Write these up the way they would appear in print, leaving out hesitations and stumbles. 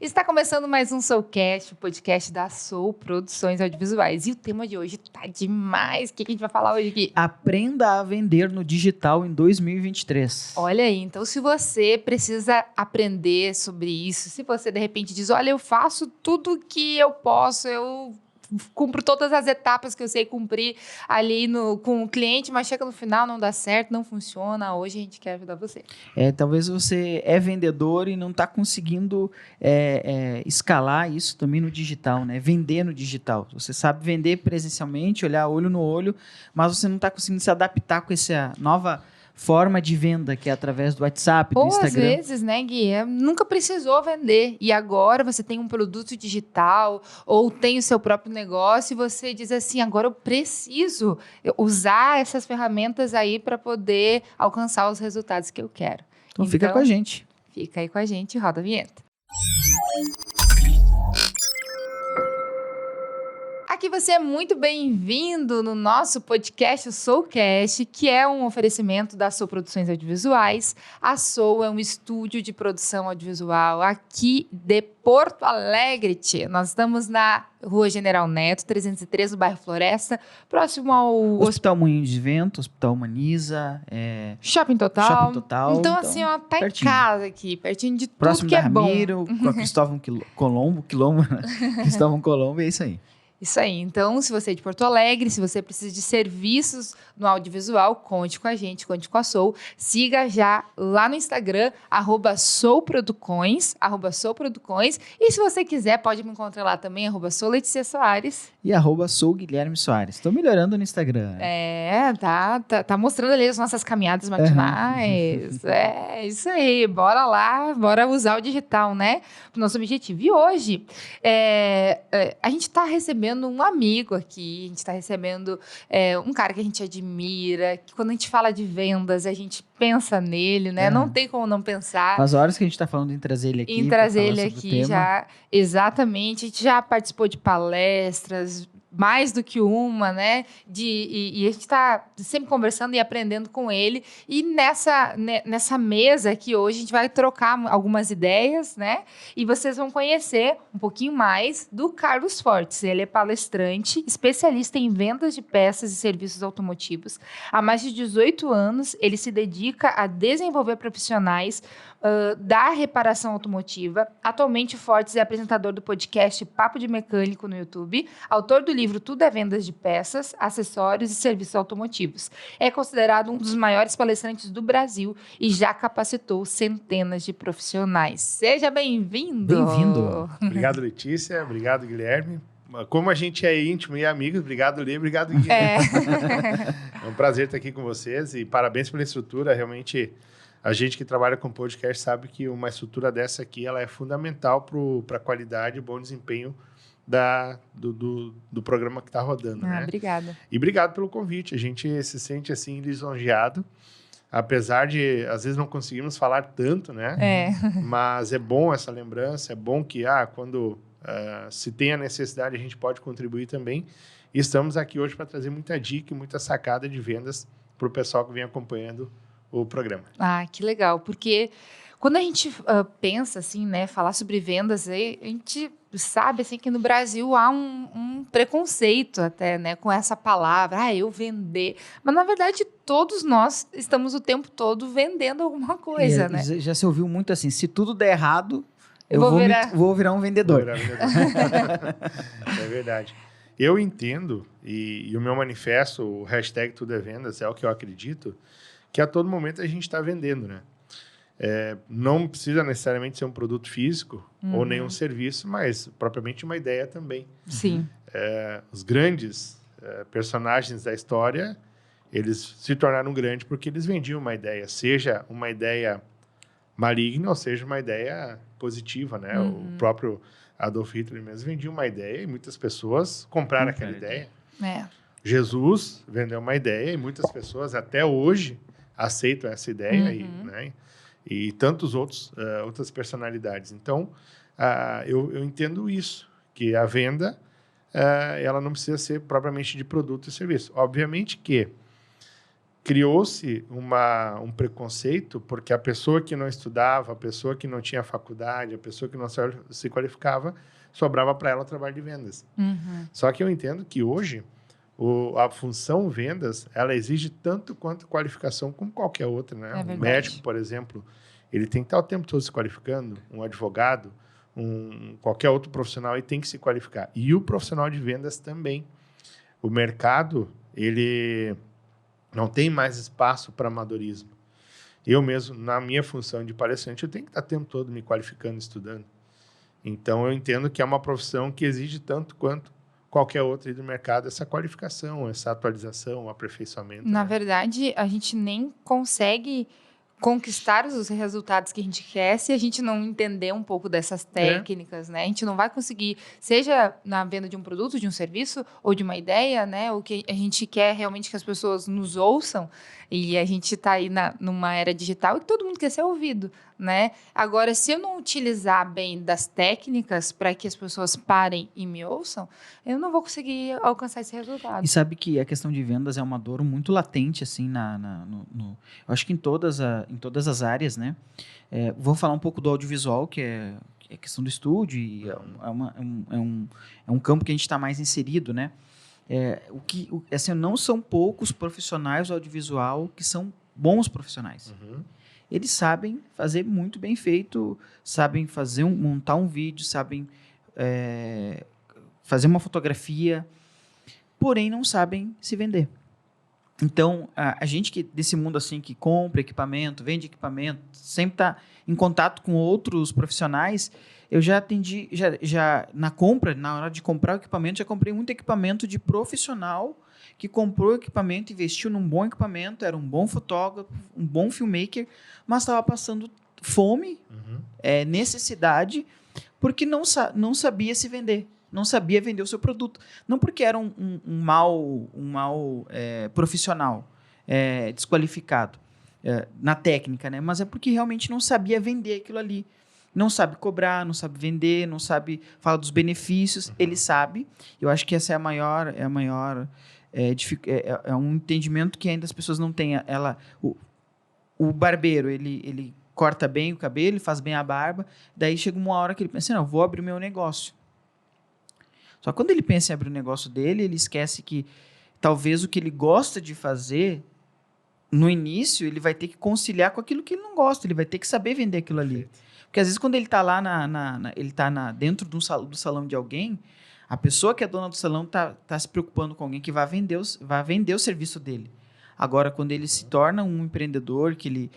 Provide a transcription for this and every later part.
Está começando mais um Soulcast, o podcast da Soul Produções Audiovisuais. E o tema de hoje tá demais. O que a gente vai falar hoje aqui? Aprenda a vender no digital em 2023. Olha aí, então se você precisa aprender sobre isso, se você de repente diz, olha, eu faço tudo que eu posso, eu cumpro todas as etapas que eu sei cumprir ali com o cliente, mas chega no final, não dá certo, não funciona. Hoje a gente quer ajudar você. Talvez você é vendedor e não está conseguindo escalar isso também no digital, né? Vender no digital. Você sabe vender presencialmente, olhar olho no olho, mas você não está conseguindo se adaptar com essa nova forma de venda, que é através do WhatsApp, do Instagram. Ou às vezes, né, Gui, nunca precisou vender e agora você tem um produto digital ou tem o seu próprio negócio e você diz assim, agora eu preciso usar essas ferramentas aí para poder alcançar os resultados que eu quero. Então fica com a gente. Fica aí com a gente, roda a vinheta. Aqui você é muito bem-vindo no nosso podcast, o Soulcast, que é um oferecimento da Soul Produções Audiovisuais. A Soul é um estúdio de produção audiovisual aqui de Porto Alegre. Nós estamos na Rua General Neto, 303, no bairro Floresta, próximo ao Hospital Moinho de Vento, Hospital Humaniza, Shopping Total. Shopping Total. Então assim, ó, tá pertinho. Em casa aqui, pertinho de próximo tudo que da é bom. Ramiro, com a Cristóvão Colombo, Cristóvão Colombo, é isso aí. Isso aí. Então, se você é de Porto Alegre, se você precisa de serviços no audiovisual, conte com a gente, conte com a Soul. Siga já lá no Instagram, @soulproducões. E se você quiser, pode me encontrar lá também, @soulletícia Soares. E @soulguilherme Soares. Estou melhorando no Instagram. Tá mostrando ali as nossas caminhadas matinais. É, isso aí. Bora lá, bora usar o digital, né? Pro nosso objetivo. E hoje, a gente tá recebendo um amigo aqui, a gente está recebendo um cara que a gente admira, que quando a gente fala de vendas, a gente pensa nele, né? Não tem como não pensar. Faz horas que a gente está falando em trazer ele aqui. Em trazer ele aqui já, exatamente. A gente já participou de palestras, mais do que uma, né? E a gente está sempre conversando e aprendendo com ele. E nessa mesa aqui hoje, a gente vai trocar algumas ideias, né? E vocês vão conhecer um pouquinho mais do Carlos Fortes. Ele é palestrante, especialista em vendas de peças e serviços automotivos. Há mais de 18 anos, ele se dedica a desenvolver profissionais da reparação automotiva. Atualmente, o Fortes é apresentador do podcast Papo de Mecânico no YouTube, autor do livro Tudo é Vendas de Peças, Acessórios e Serviços Automotivos. É considerado um dos maiores palestrantes do Brasil e já capacitou centenas de profissionais. Seja bem-vindo! Bem-vindo! Obrigado, Letícia. Obrigado, Guilherme. Como a gente é íntimo e amigos, obrigado, Lê. Obrigado, Gui. É um prazer estar aqui com vocês e parabéns pela estrutura. Realmente, a gente que trabalha com podcast sabe que uma estrutura dessa aqui ela é fundamental para a qualidade e bom desempenho do programa que está rodando. Né? Obrigada. E obrigado pelo convite. A gente se sente assim lisonjeado, apesar de às vezes não conseguimos falar tanto, né? Mas é bom essa lembrança, é bom que quando se tem a necessidade a gente pode contribuir também. E estamos aqui hoje para trazer muita dica e muita sacada de vendas para o pessoal que vem acompanhando o programa. Que legal, porque quando a gente pensa assim, né, falar sobre vendas, a gente sabe assim que no Brasil há um preconceito até, né, com essa palavra, eu vender. Mas na verdade todos nós estamos o tempo todo vendendo alguma coisa, né? Já se ouviu muito assim, se tudo der errado, eu vou virar um vendedor. É verdade. Eu entendo, e o meu manifesto, o hashtag Tudo é Vendas, é o que eu acredito, que a todo momento a gente está vendendo, né? Não precisa necessariamente ser um produto físico ou nenhum serviço, mas propriamente uma ideia também. Sim. Os grandes personagens da história, eles se tornaram grandes porque eles vendiam uma ideia, seja uma ideia maligna ou seja uma ideia positiva, né? O próprio Adolf Hitler mesmo vendia uma ideia e muitas pessoas compraram aquela ideia. Jesus vendeu uma ideia e muitas pessoas até hoje aceitam essa ideia né? E tantos outras personalidades. Então, eu entendo isso, que a venda ela não precisa ser propriamente de produto e serviço. Obviamente que criou-se um preconceito porque a pessoa que não estudava, a pessoa que não tinha faculdade, a pessoa que não se qualificava, sobrava para ela o trabalho de vendas. Só que eu entendo que hoje a função vendas, ela exige tanto quanto qualificação como qualquer outra, né? Um médico, por exemplo, ele tem que estar o tempo todo se qualificando, um advogado, qualquer outro profissional, ele tem que se qualificar. E o profissional de vendas também. O mercado, ele não tem mais espaço para amadorismo. Eu mesmo, na minha função de palestrante, eu tenho que estar o tempo todo me qualificando, estudando. Então, eu entendo que é uma profissão que exige tanto quanto qualquer outra do mercado, essa qualificação, essa atualização, aperfeiçoamento. Na verdade, a gente nem consegue conquistar os resultados que a gente quer se a gente não entender um pouco dessas técnicas, né? A gente não vai conseguir, seja na venda de um produto, de um serviço ou de uma ideia, né? O que a gente quer realmente que as pessoas nos ouçam, e a gente está aí numa era digital e todo mundo quer ser ouvido, né? Agora, se eu não utilizar bem das técnicas para que as pessoas parem e me ouçam, eu não vou conseguir alcançar esse resultado. E sabe que a questão de vendas é uma dor muito latente, assim, eu acho que em todas as áreas, né? Vou falar um pouco do audiovisual, que é a questão do estúdio, e é um campo que a gente está mais inserido, né? Assim, não são poucos profissionais do audiovisual que são bons profissionais. Eles sabem fazer muito bem feito, sabem montar um vídeo, sabem fazer uma fotografia, porém não sabem se vender. Então, a gente que desse mundo assim que compra equipamento, vende equipamento, sempre está em contato com outros profissionais. Eu já atendi, já na compra, na hora de comprar o equipamento, já comprei muito equipamento de profissional que comprou o equipamento, investiu num bom equipamento, era um bom fotógrafo, um bom filmmaker, mas estava passando fome, necessidade, porque não sabia se vender. Não sabia vender o seu produto. Não porque era um mau profissional desqualificado na técnica, né? Mas é porque realmente não sabia vender aquilo ali. Não sabe cobrar, não sabe vender, não sabe falar dos benefícios. Ele sabe. Eu acho que essa é um entendimento que ainda as pessoas não têm. O barbeiro, ele corta bem o cabelo, ele faz bem a barba. Daí chega uma hora que ele pensa, não, vou abrir o meu negócio. Só que quando ele pensa em abrir o negócio dele, ele esquece que talvez o que ele gosta de fazer, no início, ele vai ter que conciliar com aquilo que ele não gosta, ele vai ter que saber vender aquilo ali. Perfeito. Porque às vezes quando ele está lá, ele está dentro do salão de alguém, a pessoa que é dona do salão está se preocupando com alguém que vai vender o serviço dele. Agora, quando ele se torna um empreendedor, que ele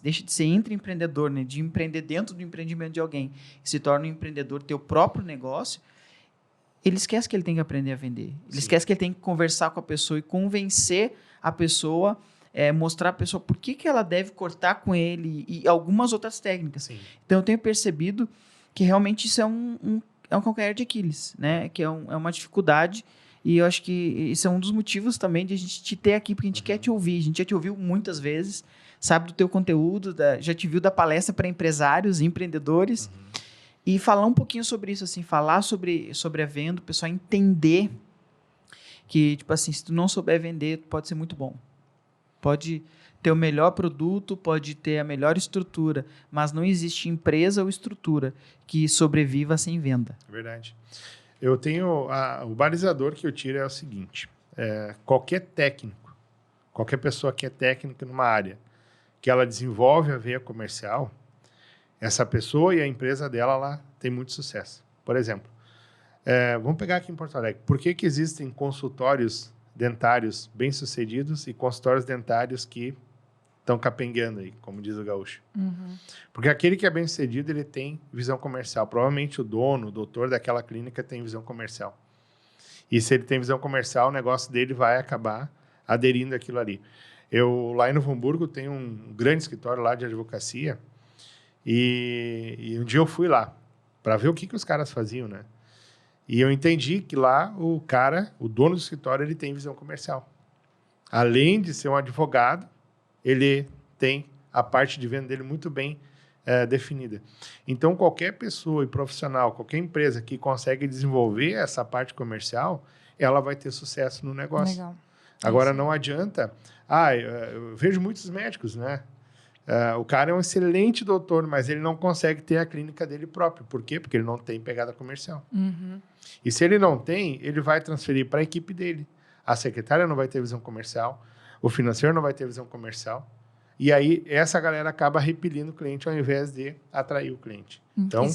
deixa de ser intraempreendedor, né, de empreender dentro do empreendimento de alguém, e se torna um empreendedor, ter o próprio negócio, ele esquece que ele tem que aprender a vender. Ele esquece que ele tem que conversar com a pessoa e convencer a pessoa, mostrar a pessoa por que ela deve cortar com ele e algumas outras técnicas. Sim. Então, eu tenho percebido que realmente isso é um calcanhar de Aquiles, né? Que é uma dificuldade, e eu acho que isso é um dos motivos também de a gente te ter aqui, porque a gente quer te ouvir. A gente já te ouviu muitas vezes, sabe do teu conteúdo, já te viu da palestra para empresários e empreendedores. E falar um pouquinho sobre isso, assim, falar sobre a venda, o pessoal entender que, tipo assim, se tu não souber vender, tu pode ser muito bom. Pode ter o melhor produto, pode ter a melhor estrutura, mas não existe empresa ou estrutura que sobreviva sem venda. Verdade. Eu tenho... o balizador que eu tiro é o seguinte, qualquer técnico, qualquer pessoa que é técnica numa área, que ela desenvolve a veia comercial, essa pessoa e a empresa dela lá tem muito sucesso. Por exemplo, vamos pegar aqui em Porto Alegre. Por que existem consultórios dentários bem-sucedidos e consultórios dentários que estão capengueando aí, como diz o gaúcho? Porque aquele que é bem-sucedido, ele tem visão comercial. Provavelmente o dono, o doutor daquela clínica tem visão comercial. E se ele tem visão comercial, o negócio dele vai acabar aderindo àquilo ali. Eu, lá em Novo Hamburgo, tenho um grande escritório lá de advocacia. E um dia eu fui lá para ver o que os caras faziam, né? E eu entendi que lá o dono do escritório, ele tem visão comercial. Além de ser um advogado, ele tem a parte de venda dele muito bem definida. Então, qualquer pessoa e profissional, qualquer empresa que consegue desenvolver essa parte comercial, ela vai ter sucesso no negócio. Legal. Agora, não adianta... eu vejo muitos médicos, né? O cara é um excelente doutor, mas ele não consegue ter a clínica dele próprio. Por quê? Porque ele não tem pegada comercial. E se ele não tem, ele vai transferir para a equipe dele. A secretária não vai ter visão comercial, o financeiro não vai ter visão comercial. E aí, essa galera acaba repelindo o cliente ao invés de atrair o cliente. Então,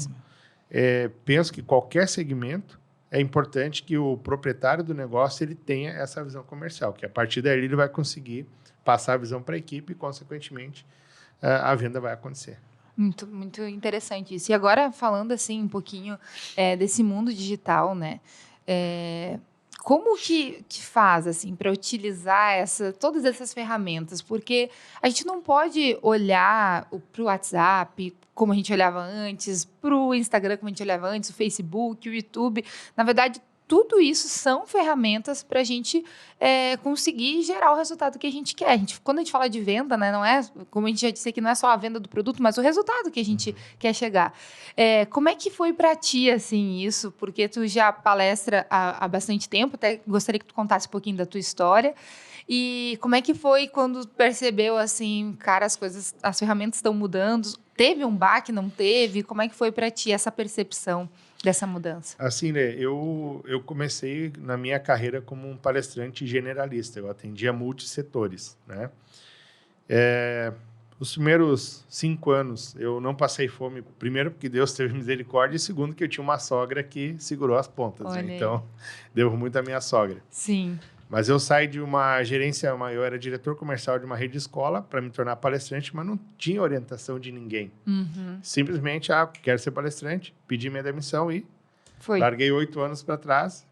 penso que qualquer segmento é importante que o proprietário do negócio ele tenha essa visão comercial, que a partir daí ele vai conseguir passar a visão para a equipe e, consequentemente, a venda vai acontecer. Muito, muito interessante isso. E agora, falando assim um pouquinho desse mundo digital, né? Como que faz assim para utilizar todas essas ferramentas? Porque a gente não pode olhar para o WhatsApp como a gente olhava antes, para o Instagram como a gente olhava antes, o Facebook, o YouTube. Na verdade, tudo isso são ferramentas para a gente conseguir gerar o resultado que a gente quer. Quando a gente fala de venda, né, não é, como a gente já disse aqui, não é só a venda do produto, mas o resultado que a gente quer chegar. Como é que foi para ti assim, isso? Porque tu já palestra há bastante tempo, até gostaria que tu contasse um pouquinho da tua história. E como é que foi quando percebeu assim, cara, as ferramentas estão mudando? Teve um baque, não teve? Como é que foi para ti essa percepção dessa mudança? Assim, né, eu comecei na minha carreira como um palestrante generalista. Eu atendia multissetores, né? Os primeiros 5 anos eu não passei fome, primeiro porque Deus teve misericórdia, e segundo que eu tinha uma sogra que segurou as pontas, né? Então, devo muito à minha sogra. Sim. Mas eu saí de uma gerência, eu era diretor comercial de uma rede de escola para me tornar palestrante, mas não tinha orientação de ninguém. Simplesmente, quero ser palestrante, pedi minha demissão e larguei 8 anos para trás.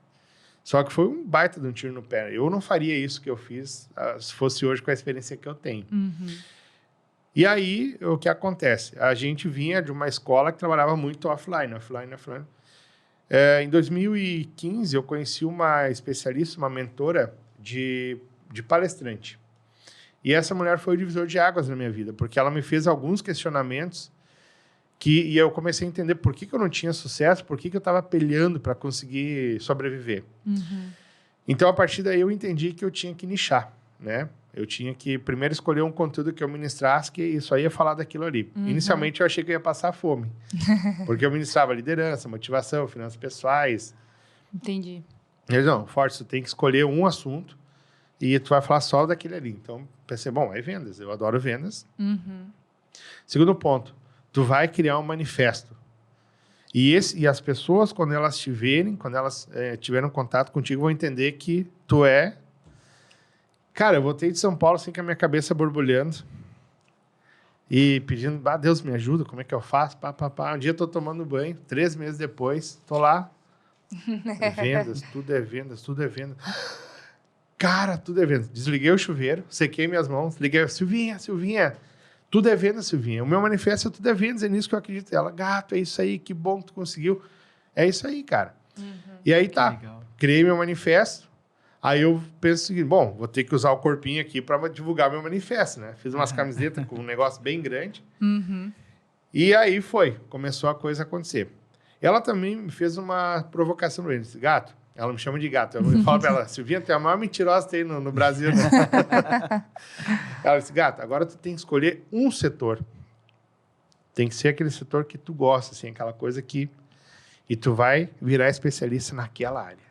Só que foi um baita de um tiro no pé. Eu não faria isso que eu fiz se fosse hoje com a experiência que eu tenho. E aí, o que acontece? A gente vinha de uma escola que trabalhava muito offline. Em 2015, eu conheci uma especialista, uma mentora de palestrante. E essa mulher foi o divisor de águas na minha vida, porque ela me fez alguns questionamentos e eu comecei a entender por que eu não tinha sucesso, por que eu estava peleando para conseguir sobreviver. Então, a partir daí, eu entendi que eu tinha que nichar, né? Eu tinha que primeiro escolher um conteúdo que eu ministrasse, que isso aí ia falar daquilo ali. Inicialmente, eu achei que eu ia passar fome. Porque eu ministrava liderança, motivação, finanças pessoais. Entendi. Eles, não, Forte, tu tem que escolher um assunto e tu vai falar só daquele ali. Então, pensei, bom, é vendas. Eu adoro vendas. Segundo ponto, tu vai criar um manifesto. E as pessoas, quando elas te verem, quando elas tiveram contato contigo, vão entender que tu é... Cara, eu voltei de São Paulo assim com a minha cabeça borbulhando e pedindo, Deus me ajuda, como é que eu faço? Um dia eu tô tomando banho, 3 meses depois, tô lá, vendas, tudo é vendas, tudo é vendas. Cara, tudo é vendas. Desliguei o chuveiro, sequei minhas mãos, liguei, Silvinha, tudo é vendas, Silvinha. O meu manifesto é tudo é vendas, é nisso que eu acredito. Ela, gato, é isso aí, que bom que tu conseguiu. É isso aí, cara. E aí criei meu manifesto. Aí eu penso o seguinte, bom, vou ter que usar o corpinho aqui para divulgar meu manifesto, né? Fiz umas camisetas com um negócio bem grande. E aí começou a coisa a acontecer. Ela também me fez uma provocação para ele, disse, gato, ela me chama de gato, eu falo para ela, Silvinha, tu é a maior mentirosa que tem no Brasil, né? Ela disse, gato, agora tu tem que escolher um setor. Tem que ser aquele setor que tu gosta, assim, aquela coisa que... E tu vai virar especialista naquela área.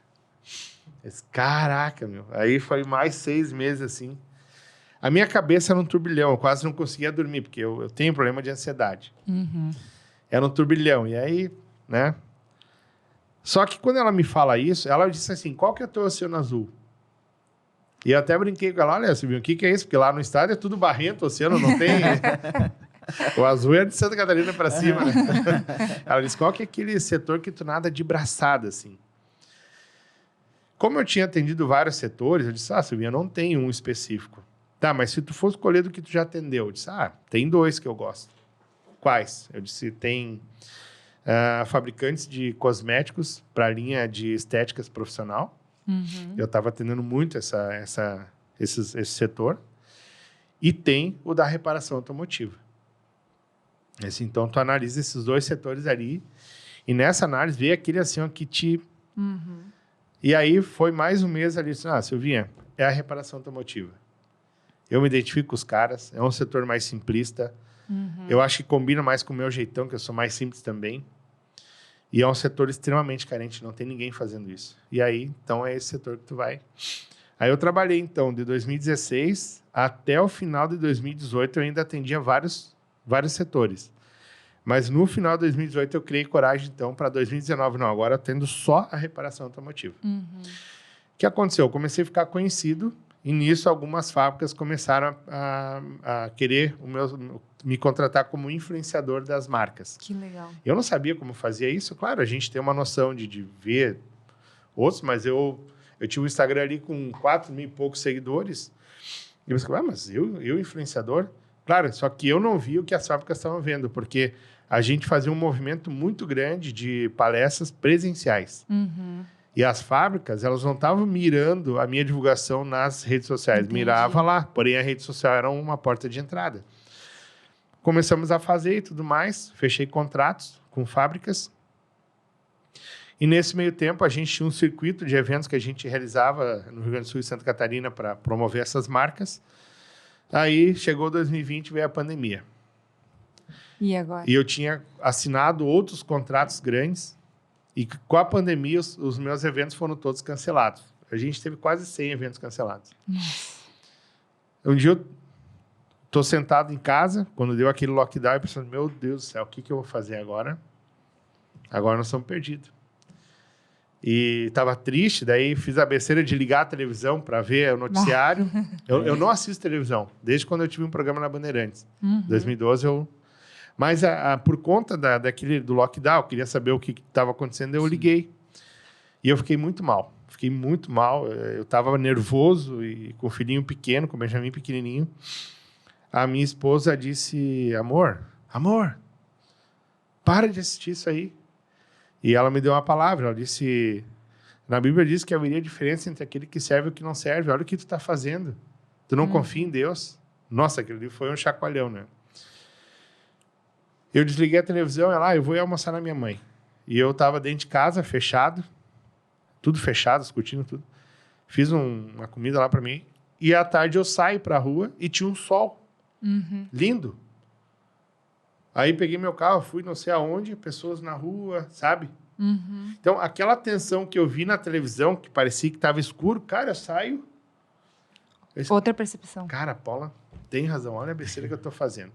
Caraca, meu. Aí foi mais 6 meses, assim. A minha cabeça era um turbilhão. Eu quase não conseguia dormir, porque eu tenho problema de ansiedade. Era um turbilhão. E aí, né? Só que quando ela me fala isso, ela disse assim, qual que é o teu oceano azul? E eu até brinquei com ela, olha, Silvinho, o que é isso? Porque lá no estádio é tudo barrento, o oceano não tem... O azul é de Santa Catarina para cima, né? Ela disse, qual que é aquele setor que tu nada de braçada, assim? Como eu tinha atendido vários setores, eu disse, Silvinha, não tem um específico. Tá, mas se tu for escolher do que tu já atendeu, eu disse, tem 2 que eu gosto. Quais? Eu disse, tem fabricantes de cosméticos para a linha de estéticas profissional. Eu estava atendendo muito esse setor. E tem o da reparação automotiva. Então, tu analisa esses 2 setores ali e nessa análise vê aquele assim, ó, que te... E aí, foi mais um mês ali, Silvinha, é a reparação automotiva. Eu me identifico com os caras, é um setor mais simplista. Eu acho que combina mais com o meu jeitão, que eu sou mais simples também. E é um setor extremamente carente, não tem ninguém fazendo isso. E aí, então, é esse setor que tu vai. Aí eu trabalhei, então, de 2016 até o final de 2018, eu ainda atendia vários setores. Mas no final de 2018 eu criei coragem, então, para 2019. Não, agora eu atendo só a reparação automotiva. O que aconteceu? Eu comecei a ficar conhecido e nisso algumas fábricas começaram a querer me contratar como influenciador das marcas. Que legal. Eu não sabia como fazia isso. Claro, a gente tem uma noção de ver outros, mas eu tinha um Instagram ali com 4 mil e poucos seguidores. E eu falei, mas eu influenciador? Claro, só que eu não vi o que as fábricas estavam vendo, porque a gente fazia um movimento muito grande de palestras presenciais. E as fábricas, elas não estavam mirando a minha divulgação nas redes sociais. Entendi. Mirava lá, porém a rede social era uma porta de entrada. Começamos a fazer e tudo mais, fechei contratos com fábricas. E nesse meio tempo, a gente tinha um circuito de eventos que a gente realizava no Rio Grande do Sul e Santa Catarina para promover essas marcas. Aí chegou 2020 e veio a pandemia. E agora? E eu tinha assinado outros contratos grandes e com a pandemia os meus eventos foram todos cancelados. A gente teve quase 100 eventos cancelados. Um dia eu estou sentado em casa, quando deu aquele lockdown, eu pensando, meu Deus do céu, o que eu vou fazer agora? Agora nós estamos perdidos. E estava triste, daí fiz a besteira de ligar a televisão para ver o noticiário. Eu não assisto televisão, desde quando eu tive um programa na Bandeirantes. Em 2012 eu... Mas por conta do lockdown, eu queria saber o que estava acontecendo, eu liguei. E eu fiquei muito mal. Eu estava nervoso e com o filhinho pequeno, com o Benjamin pequenininho. A minha esposa disse, amor, para de assistir isso aí. E ela me deu uma palavra, ela disse, na Bíblia diz que haveria diferença entre aquele que serve e o que não serve. Olha o que tu está fazendo. Tu não confia em Deus? Nossa, aquele ali foi um chacoalhão, né? Eu desliguei a televisão, eu vou ir almoçar na minha mãe. E eu estava dentro de casa, fechado, tudo fechado, as cortinas, tudo. Fiz uma comida lá para mim. E à tarde eu saio para a rua e tinha um sol. Lindo. Aí peguei meu carro, fui não sei aonde, pessoas na rua, sabe? Então, aquela tensão que eu vi na televisão, que parecia que estava escuro, cara, eu saio... Outra percepção. Cara, Paula, tem razão, olha a besteira que eu estou fazendo.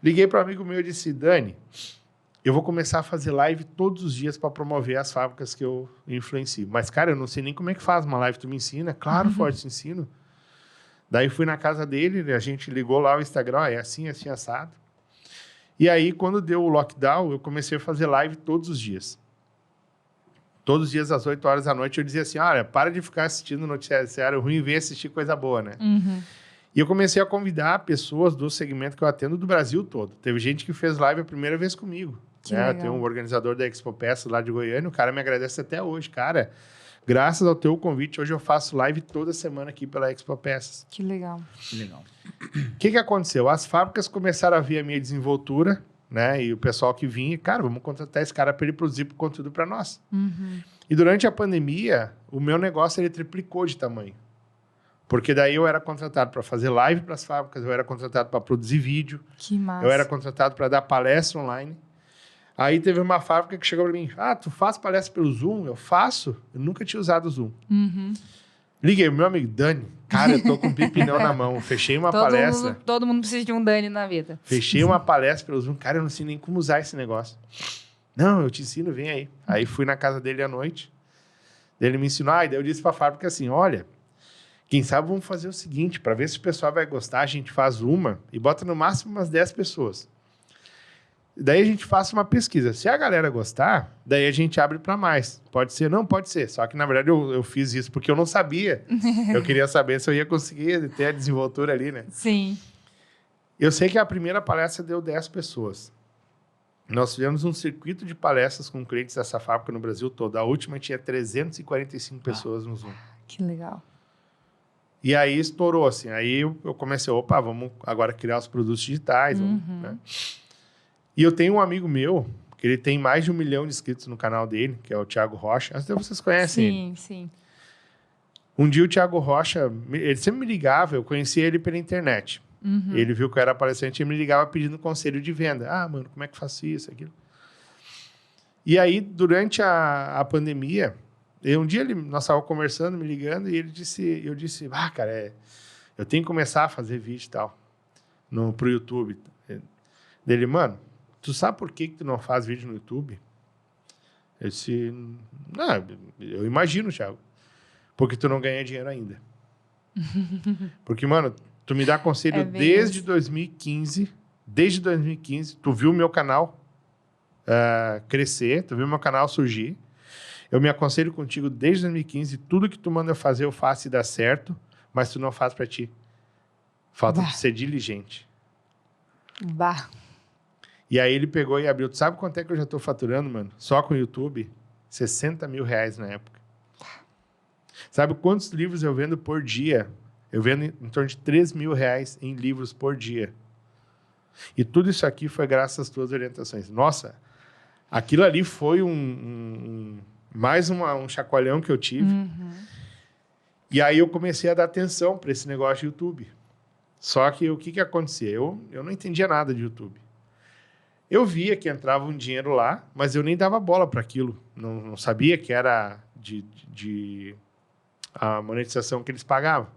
Liguei para um amigo meu e disse, Dani, eu vou começar a fazer live todos os dias para promover as fábricas que eu influencio. Mas, cara, eu não sei nem como é que faz uma live, tu me ensina? Claro, Forte, te ensino. Daí fui na casa dele, a gente ligou lá o Instagram, é assim, assim, assado. E aí, quando deu o lockdown, eu comecei a fazer live todos os dias. Todos os dias, às 8 horas da noite, eu dizia assim, olha, para de ficar assistindo noticiário ruim e vem assistir coisa boa, né? E eu comecei a convidar pessoas do segmento que eu atendo do Brasil todo. Teve gente que fez live a primeira vez comigo. Né? Tem um organizador da Expo Peças lá de Goiânia, o cara me agradece até hoje. Cara, graças ao teu convite, hoje eu faço live toda semana aqui pela Expo Peças. Que legal. O que aconteceu? As fábricas começaram a ver a minha desenvoltura, né? E o pessoal que vinha, cara, vamos contratar esse cara para ele produzir conteúdo para nós. E durante a pandemia, o meu negócio ele triplicou de tamanho. Porque daí eu era contratado para fazer live para as fábricas, eu era contratado para produzir vídeo. Que massa. Eu era contratado para dar palestra online. Aí teve uma fábrica que chegou para mim, tu faz palestra pelo Zoom? Eu faço. Eu nunca tinha usado o Zoom. Liguei, meu amigo Dani, cara, eu tô com um pepinão na mão. Fechei uma palestra. Todo mundo precisa de um Dani na vida. Fechei uma palestra pelo Zoom. Cara, eu não sei nem como usar esse negócio. Não, eu te ensino, vem aí. Aí fui na casa dele à noite. Ele me ensinou. Daí eu disse para a fábrica assim, olha, quem sabe vamos fazer o seguinte, para ver se o pessoal vai gostar, a gente faz uma e bota no máximo umas 10 pessoas. Daí a gente faz uma pesquisa. Se a galera gostar, daí a gente abre para mais. Pode ser? Não, pode ser. Só que, na verdade, eu fiz isso porque eu não sabia. Eu queria saber se eu ia conseguir ter a desenvoltura ali, né? Sim. Eu sei que a primeira palestra deu 10 pessoas. Nós fizemos um circuito de palestras com clientes dessa fábrica no Brasil todo. A última tinha 345 pessoas no Zoom. Que legal. E aí estourou, assim. Aí eu comecei, vamos agora criar os produtos digitais, né? E eu tenho um amigo meu, que ele tem mais de 1 milhão de inscritos no canal dele, que é o Thiago Rocha. Acho que vocês conhecem ele. Sim. Um dia o Thiago Rocha, ele sempre me ligava, eu conhecia ele pela internet. Ele viu que eu era palestrante e me ligava pedindo conselho de venda. Ah, mano, como é que eu faço isso, aquilo? E aí, durante a pandemia, um dia nós estávamos conversando, me ligando, e eu disse, cara, eu tenho que começar a fazer vídeo e tal, pro YouTube. Dele, mano, tu sabe por que tu não faz vídeo no YouTube? Eu disse, não, eu imagino, Thiago. Porque tu não ganha dinheiro ainda. Porque, mano, tu me dá conselho desde 2015. Desde 2015, tu viu o meu canal crescer, tu viu o meu canal surgir. Eu me aconselho contigo desde 2015. Tudo que tu manda eu fazer, eu faço e dá certo. Mas tu não faz pra ti. Falta de ser diligente. Bah. E aí ele pegou e abriu. Tu sabe quanto é que eu já tô faturando, mano? Só com o YouTube? 60 mil reais na época. Sabe quantos livros eu vendo por dia? Eu vendo em torno de 3 mil reais em livros por dia. E tudo isso aqui foi graças às tuas orientações. Nossa, aquilo ali foi mais um chacoalhão que eu tive. E aí eu comecei a dar atenção para esse negócio de YouTube. Só que o que acontecia? Eu não entendia nada de YouTube. Eu via que entrava um dinheiro lá, mas eu nem dava bola para aquilo. Não sabia que era a monetização que eles pagavam.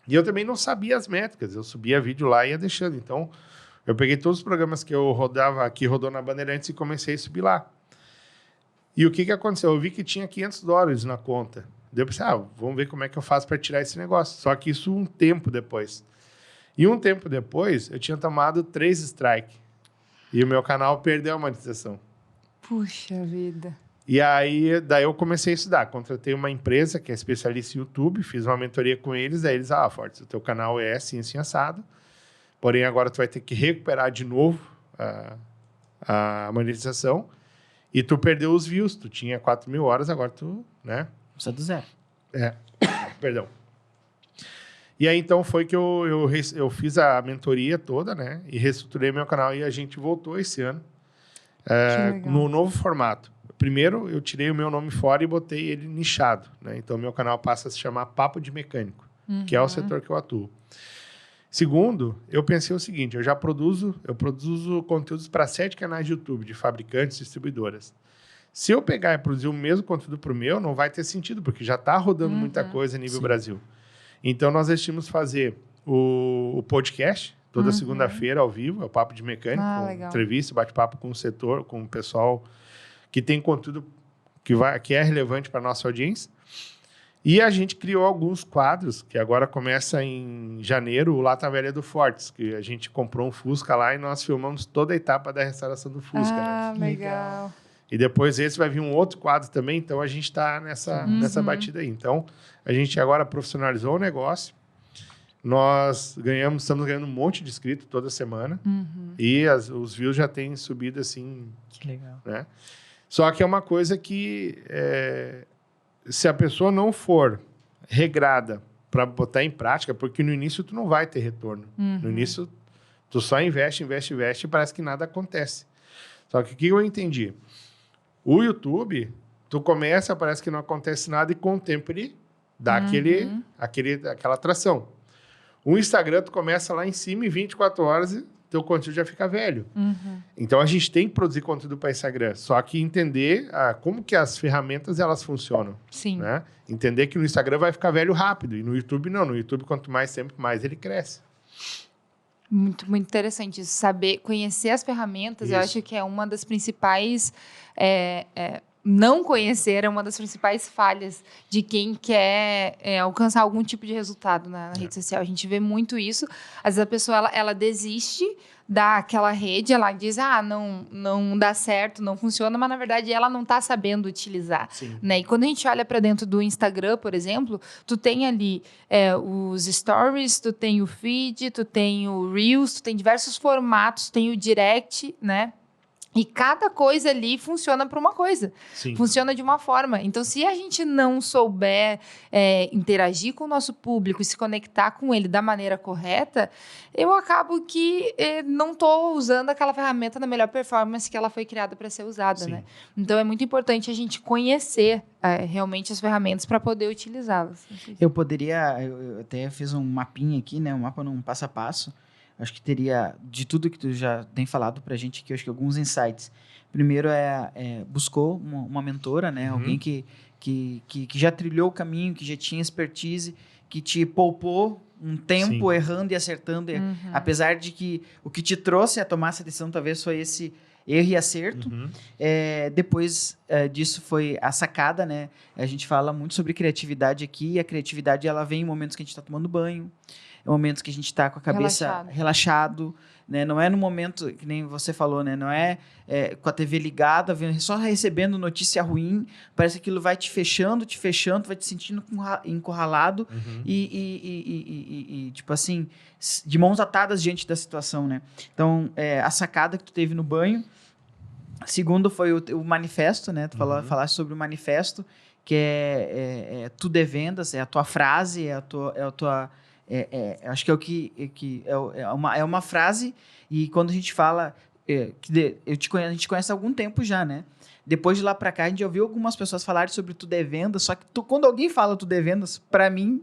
E eu também não sabia as métricas. Eu subia vídeo lá e ia deixando. Então, eu peguei todos os programas que eu rodava, que rodou na Bandeirantes, e comecei a subir lá. E o que aconteceu? Eu vi que tinha $500 na conta. Daí eu pensei, vamos ver como é que eu faço para tirar esse negócio. Só que isso um tempo depois. E um tempo depois, eu tinha tomado 3 strikes. E o meu canal perdeu a monetização. Puxa vida. E aí, daí eu comecei a estudar. Contratei uma empresa que é especialista em YouTube, fiz uma mentoria com eles, daí eles, Fortes, o teu canal é assim, assim, assado, porém agora tu vai ter que recuperar de novo a monetização e tu perdeu os views, tu tinha 4 mil horas, agora tu, né? Precisa do zero. Perdão. E aí, então, foi que eu fiz a mentoria toda, né? E reestruturei meu canal e a gente voltou esse ano no novo formato. Primeiro, eu tirei o meu nome fora e botei ele nichado, né? Então, meu canal passa a se chamar Papo de Mecânico, que é o setor que eu atuo. Segundo, eu pensei o seguinte, eu produzo conteúdos para 7 canais de YouTube, de fabricantes e distribuidoras. Se eu pegar e produzir o mesmo conteúdo para o meu, não vai ter sentido, porque já está rodando muita coisa a nível Brasil. Então, nós decidimos fazer o podcast, toda segunda-feira, ao vivo, é o Papo de Mecânico, com entrevista, bate-papo com o setor, com o pessoal que tem conteúdo que é relevante para a nossa audiência. E a gente criou alguns quadros, que agora começa em janeiro, o Lata Velha do Fortes, que a gente comprou um Fusca lá e nós filmamos toda a etapa da restauração do Fusca. Né? Legal. E depois esse vai vir um outro quadro também, então a gente está nessa batida aí. Então, a gente agora profissionalizou o negócio, nós estamos ganhando um monte de inscritos toda semana, e os views já têm subido assim. Que legal. Né? Só que é uma coisa que, se a pessoa não for regrada para botar em prática, porque no início tu não vai ter retorno. No início, tu só investe e parece que nada acontece. Só que o que eu entendi? O YouTube, tu começa, parece que não acontece nada, e com o tempo ele dá aquela atração. O Instagram, tu começa lá em cima e 24 horas teu conteúdo já fica velho. Então, a gente tem que produzir conteúdo para Instagram. Só que entender como que as ferramentas elas funcionam. Sim. Né? Entender que no Instagram vai ficar velho rápido. E no YouTube, não. No YouTube, quanto mais tempo, mais ele cresce. Muito, muito interessante isso. Saber, conhecer as ferramentas, eu acho que é uma das principais... não conhecer é uma das principais falhas de quem quer alcançar algum tipo de resultado na rede social. A gente vê muito isso. Às vezes a pessoa ela desiste daquela rede, ela diz, não dá certo, não funciona, mas na verdade ela não está sabendo utilizar. Né? E quando a gente olha para dentro do Instagram, por exemplo, tu tem ali os stories, tu tem o feed, tu tem o Reels, tu tem diversos formatos, tem o direct, né? E cada coisa ali funciona para uma coisa. Sim. Funciona de uma forma. Então, se a gente não souber interagir com o nosso público e se conectar com ele da maneira correta, eu acabo que não estou usando aquela ferramenta na melhor performance que ela foi criada para ser usada, Sim. né? Então, é muito importante a gente conhecer realmente as ferramentas para poder utilizá-las. Eu até fiz um mapinha aqui, né? Um mapa num passo a passo. Acho que teria, de tudo que tu já tem falado pra gente aqui, acho que alguns insights. Primeiro buscou uma mentora, né? Alguém que já trilhou o caminho, que já tinha expertise, que te poupou um tempo errando e acertando. Apesar de que o que te trouxe a tomar essa decisão talvez foi esse erro e acerto. Depois disso foi a sacada, né? A gente fala muito sobre criatividade aqui, e a criatividade ela vem em momentos que a gente está tomando banho, em momentos que a gente está com a cabeça relaxado, né? Não é no momento, que nem você falou, né? Não é com a TV ligada, só recebendo notícia ruim, parece que aquilo vai te fechando, vai te sentindo encurralado e tipo assim, de mãos atadas diante da situação, né? Então, a sacada que tu teve no banho. Segundo foi o manifesto, né? Tu falaste sobre o manifesto, que tudo é vendas, é a tua frase, acho que é uma frase, e quando a gente fala a gente conhece há algum tempo já, né? Depois de lá pra cá, a gente já ouviu algumas pessoas falarem sobre tudo é vendas, só que quando alguém fala tudo é vendas, pra mim,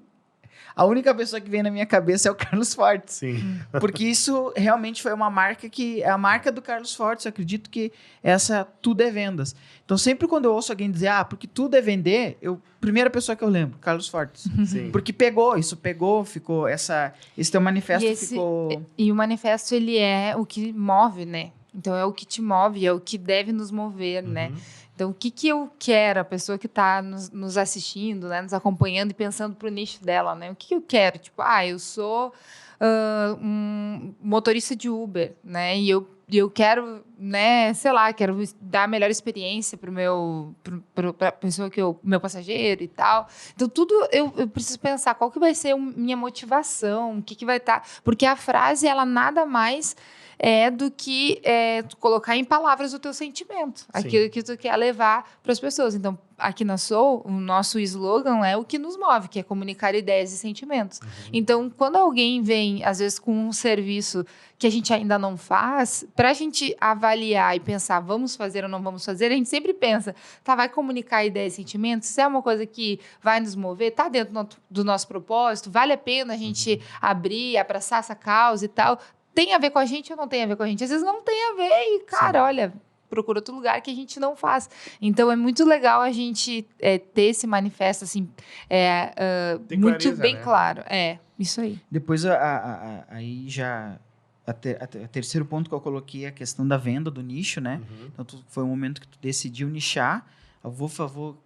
a única pessoa que vem na minha cabeça é o Carlos Fortes. Sim. Porque isso realmente foi uma marca é a marca do Carlos Fortes. Eu acredito que essa tudo é vendas. Então, sempre quando eu ouço alguém dizer, porque tudo é vender, primeira pessoa que eu lembro, Carlos Fortes. Sim. Porque ficou, esse teu manifesto ficou... E o manifesto, ele é o que move, né? Então, é o que te move, é o que deve nos mover, né? Então, o que eu quero, a pessoa que está nos assistindo, né, nos acompanhando e pensando para o nicho dela, né? O que eu quero? Tipo, eu sou um motorista de Uber, né? E eu quero, né, sei lá, quero dar a melhor experiência para a pessoa meu passageiro e tal. Então, tudo eu preciso pensar qual que vai ser minha motivação, o que vai estar... Porque a frase, ela nada mais... do que tu colocar em palavras o teu sentimento, aquilo que tu quer levar para as pessoas. Então, aqui na Soul, o nosso slogan é o que nos move, que é comunicar ideias e sentimentos. Então, quando alguém vem, às vezes, com um serviço que a gente ainda não faz, para a gente avaliar e pensar, vamos fazer ou não vamos fazer, a gente sempre pensa, vai comunicar ideias e sentimentos? Se é uma coisa que vai nos mover, está dentro do nosso propósito, vale a pena a gente abrir, abraçar essa causa e tal? Tem a ver com a gente ou não tem a ver com a gente? Às vezes não tem a ver e, cara, olha, procura outro lugar que a gente não faz. Então, é muito legal a gente ter esse manifesto, assim, muito clareza, bem, né? Claro. Isso aí. Depois, aí já... O terceiro ponto que eu coloquei é a questão da venda, do nicho, né? Então, foi um momento que tu decidiu nichar. O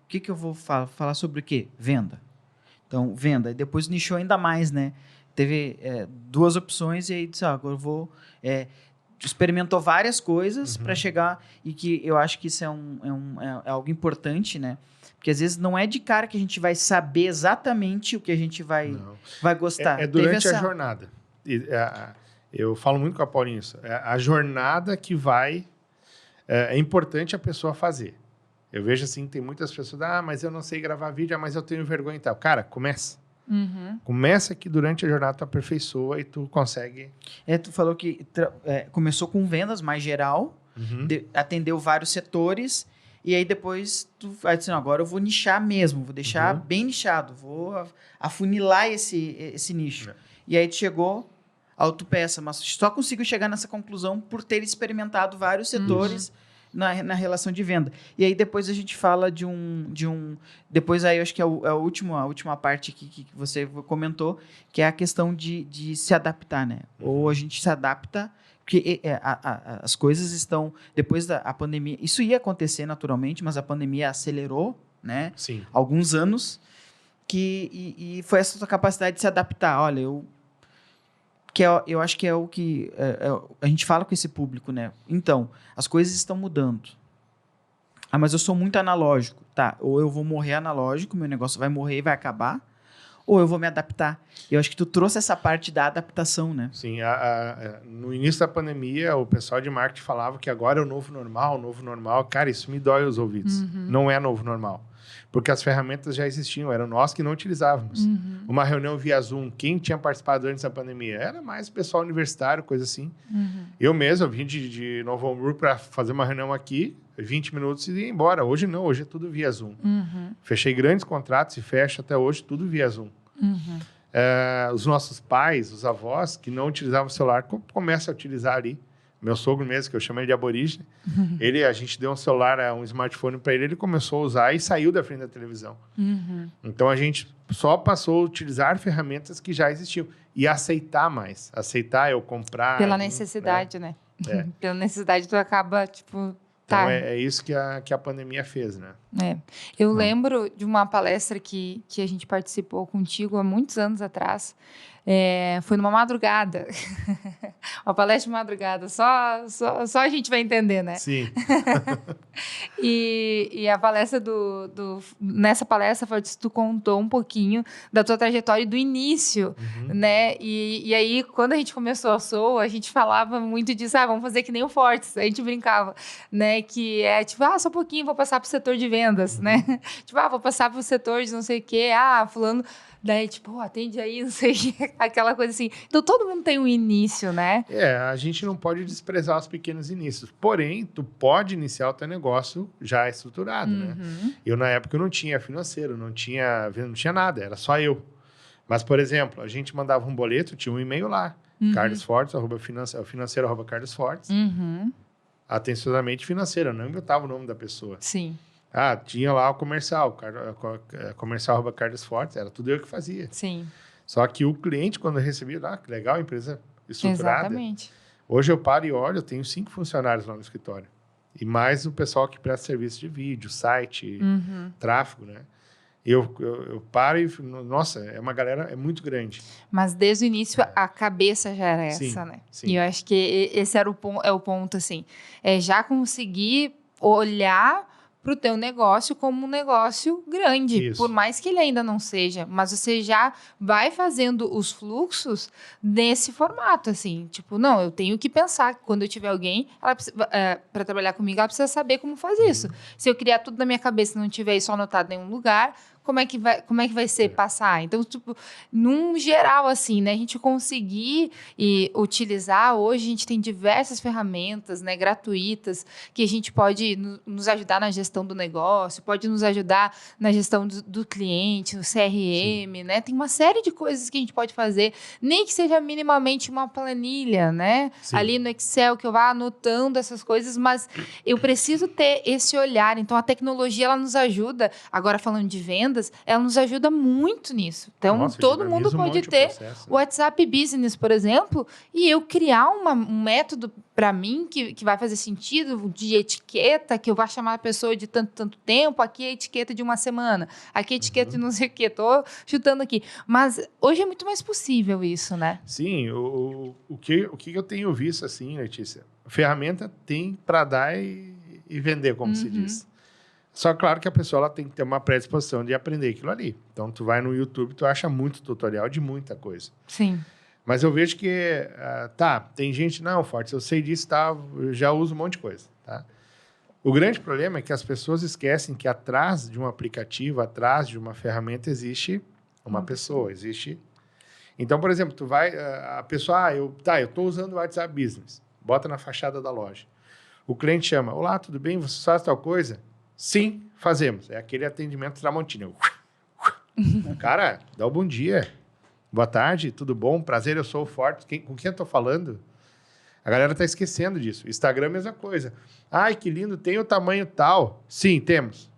que eu vou falar sobre o quê? Venda. Então, venda. E depois nichou ainda mais, né? Teve duas opções e aí disse, agora eu vou... experimentou várias coisas para chegar, e que eu acho que isso é algo importante, né? Porque às vezes não é de cara que a gente vai saber exatamente o que a gente vai gostar. É durante a jornada. Eu falo muito com a Paulinha isso. A jornada que vai... É importante a pessoa fazer. Eu vejo assim, tem muitas pessoas, mas eu não sei gravar vídeo, mas eu tenho vergonha e tal. Cara, começa. Começa que durante a jornada tu aperfeiçoa e tu consegue... Tu falou que começou com vendas mais geral, atendeu vários setores, e aí depois tu vai dizer, agora eu vou nichar mesmo, vou deixar bem nichado, vou afunilar esse nicho. E aí tu chegou a autopeça, mas só conseguiu chegar nessa conclusão por ter experimentado vários setores na relação de venda. E aí depois a gente fala de um depois aí eu acho que é a última parte que você comentou, que é a questão de se adaptar, né? Ou a gente se adapta, porque as coisas estão... Depois da pandemia... Isso ia acontecer naturalmente, mas a pandemia acelerou, né? Sim. Alguns anos, e foi essa sua capacidade de se adaptar. Olha, eu acho que é o que a gente fala com esse público, né? Então, as coisas estão mudando. Mas eu sou muito analógico, tá? Ou eu vou morrer analógico, meu negócio vai morrer e vai acabar, ou eu vou me adaptar. Eu acho que tu trouxe essa parte da adaptação, né? Sim, no início da pandemia, o pessoal de marketing falava que agora é o novo normal. Cara, isso me dói os ouvidos. Não é novo normal. Porque as ferramentas já existiam, eram nós que não utilizávamos. Uma reunião via Zoom, quem tinha participado antes da pandemia? Era mais pessoal universitário, coisa assim. Eu mesmo, eu vim de Novo Hamburgo para fazer uma reunião aqui, 20 minutos e ia embora. Hoje não, hoje é tudo via Zoom. Fechei grandes contratos e fecho até hoje tudo via Zoom. Os nossos pais, os avós, que não utilizavam o celular, começam a utilizar ali. Meu sogro mesmo, que eu chamo ele de aborígene, a gente deu um celular, um smartphone para ele, ele começou a usar e saiu da frente da televisão. Então, a gente só passou a utilizar ferramentas que já existiam. E aceitar mais. Aceitar eu comprar... Pela necessidade, né? Pela necessidade, tu acaba, tipo... Então, é isso que a pandemia fez, né? Eu lembro de uma palestra que a gente participou contigo há muitos anos atrás. Foi numa madrugada. Uma palestra de madrugada. Só a gente vai entender, né? Sim. E a palestra nessa palestra, tu contou um pouquinho da tua trajetória e do início, né? E aí, quando a gente começou a Soul, a gente falava muito disso, vamos fazer que nem o Fortes. A gente brincava, né? Que é tipo, só um pouquinho, vou passar pro setor de vendas, né? Tipo, vou passar pro setor de não sei o quê, fulano... Daí, tipo, atende aí, não sei, aquela coisa assim. Então, todo mundo tem um início, né? A gente não pode desprezar os pequenos inícios. Porém, tu pode iniciar o teu negócio já estruturado, né? Eu, na época, não tinha financeiro, não tinha nada, era só eu. Mas, por exemplo, a gente mandava um boleto, tinha um e-mail lá, carlosfortes, financeiro@carlosfortes. Atenciosamente financeiro, não botava o nome da pessoa. Sim. Tinha lá o comercial@carlosfortes, era tudo eu que fazia. Sim. Só que o cliente, quando recebia, que legal, empresa estruturada. Exatamente. Hoje eu paro e olho, eu tenho 5 funcionários lá no escritório. E mais o pessoal que presta serviço de vídeo, site, tráfego, né? Eu paro e... Nossa, é uma galera, é muito grande. Mas desde o início, a cabeça já era essa, né? Sim. E eu acho que esse era o ponto, assim. Já conseguir olhar para o teu negócio como um negócio grande, por mais que ele ainda não seja, mas você já vai fazendo os fluxos nesse formato, assim, tipo, não, eu tenho que pensar que quando eu tiver alguém, para trabalhar comigo, ela precisa saber como faz isso. Se eu criar tudo na minha cabeça e não tiver isso anotado em nenhum lugar, como é que vai ser passar? Então, tipo, num geral, assim, né? A gente conseguir utilizar, hoje a gente tem diversas ferramentas, né, gratuitas, que a gente pode nos ajudar na gestão do negócio, pode nos ajudar na gestão do cliente, no CRM, né? Tem uma série de coisas que a gente pode fazer, nem que seja minimamente uma planilha, né? Ali no Excel, que eu vá anotando essas coisas, mas eu preciso ter esse olhar. Então, a tecnologia, ela nos ajuda, agora falando de vendas, ela nos ajuda muito nisso. Então, todo mundo pode ter o WhatsApp Business, por exemplo, e eu criar um método para mim que vai fazer sentido de etiqueta, que eu vou chamar a pessoa de tanto tempo, aqui é a etiqueta de uma semana, aqui é a etiqueta de não sei o quê, tô chutando aqui. Mas hoje é muito mais possível isso, né? Sim, o que eu tenho visto, assim, Letícia, ferramenta tem para dar e vender, como se diz. Só claro que a pessoa ela tem que ter uma predisposição de aprender aquilo ali. Então, tu vai no YouTube, tu acha muito tutorial de muita coisa. Sim. Mas eu vejo que, tem gente, não, Fortes, eu sei disso, eu já uso um monte de coisa, tá? O grande problema é que as pessoas esquecem que atrás de um aplicativo, atrás de uma ferramenta, existe uma pessoa, existe... Então, por exemplo, tu vai, a pessoa, eu estou usando o WhatsApp Business, bota na fachada da loja. O cliente chama, olá, tudo bem, você faz tal coisa? Sim, fazemos. É aquele atendimento Tramontina. Cara, dá um bom dia. Boa tarde, tudo bom? Prazer, eu sou o Fortes. Com quem eu estou falando? A galera está esquecendo disso. Instagram, mesma coisa. Ai, que lindo, tem o tamanho tal. Sim, temos.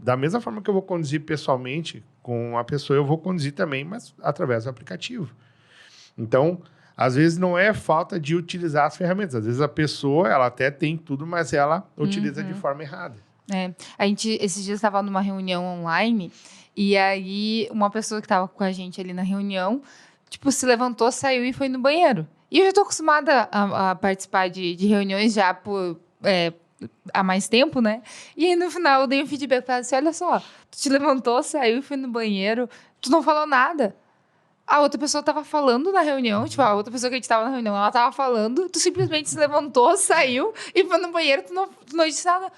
Da mesma forma que eu vou conduzir pessoalmente com a pessoa, eu vou conduzir também, mas através do aplicativo. Então, às vezes não é falta de utilizar as ferramentas. Às vezes a pessoa, ela até tem tudo, mas ela utiliza de forma errada. A gente, esses dias, estava numa reunião online e aí uma pessoa que estava com a gente ali na reunião, tipo, se levantou, saiu e foi no banheiro. E eu já estou acostumada a participar de reuniões já por há mais tempo, né? E aí, no final, eu dei um feedback pra ela assim, olha só, tu te levantou, saiu e foi no banheiro, tu não falou nada. A outra pessoa tava falando na reunião, tipo, a outra pessoa que a gente tava na reunião, ela tava falando, tu simplesmente se levantou, saiu e foi no banheiro, tu não disse nada.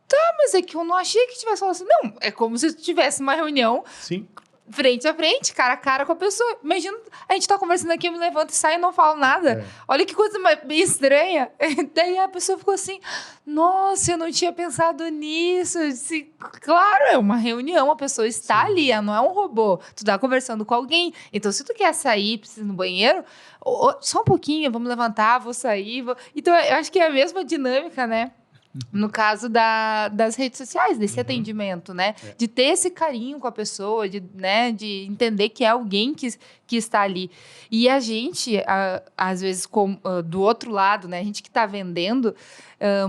Tá, mas é que eu não achei que tivesse falado assim. Não, é como se tu tivesse uma reunião Sim. frente a frente, cara a cara com a pessoa. Imagina, a gente tá conversando aqui, eu me levanto e saio e não falo nada. É. Olha que coisa bem estranha. Daí a pessoa ficou assim, nossa, eu não tinha pensado nisso. Eu disse, claro, é uma reunião, a pessoa está ali, ela não é um robô. Tu tá conversando com alguém. Então, se tu quer sair, precisa ir no banheiro, só um pouquinho, vamos levantar, vou sair. Então, eu acho que é a mesma dinâmica, né? No caso das redes sociais, desse atendimento, né? É. De ter esse carinho com a pessoa, né? De entender que é alguém que está ali. E a gente, às vezes, do outro lado, né? A gente que está vendendo,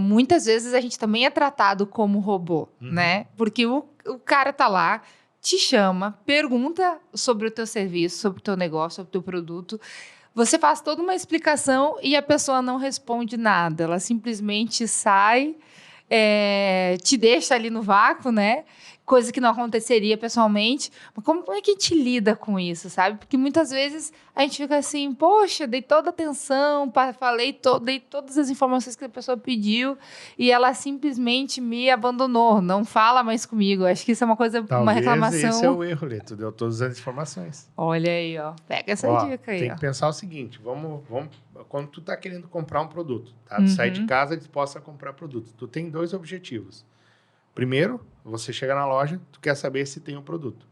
muitas vezes a gente também é tratado como robô, né? Porque o cara tá lá, te chama, pergunta sobre o teu serviço, sobre o teu negócio, sobre o teu produto. Você faz toda uma explicação e a pessoa não responde nada. Ela simplesmente sai, te deixa ali no vácuo, né? Coisa que não aconteceria pessoalmente. Mas como é que a gente lida com isso, sabe? Porque muitas vezes a gente fica assim, poxa, dei toda a atenção, dei todas as informações que a pessoa pediu e ela simplesmente me abandonou, não fala mais comigo. Acho que isso é uma coisa, uma reclamação. Esse é o erro, Lê. Tu deu todas as informações. Olha aí, ó. Pega essa dica aí, tem ó. que pensar o seguinte, vamos quando tu tá querendo comprar um produto, tá? Tu sai de casa disposto a comprar produto. Tu tem 2 objetivos. Primeiro, você chega na loja, tu quer saber se tem um produto.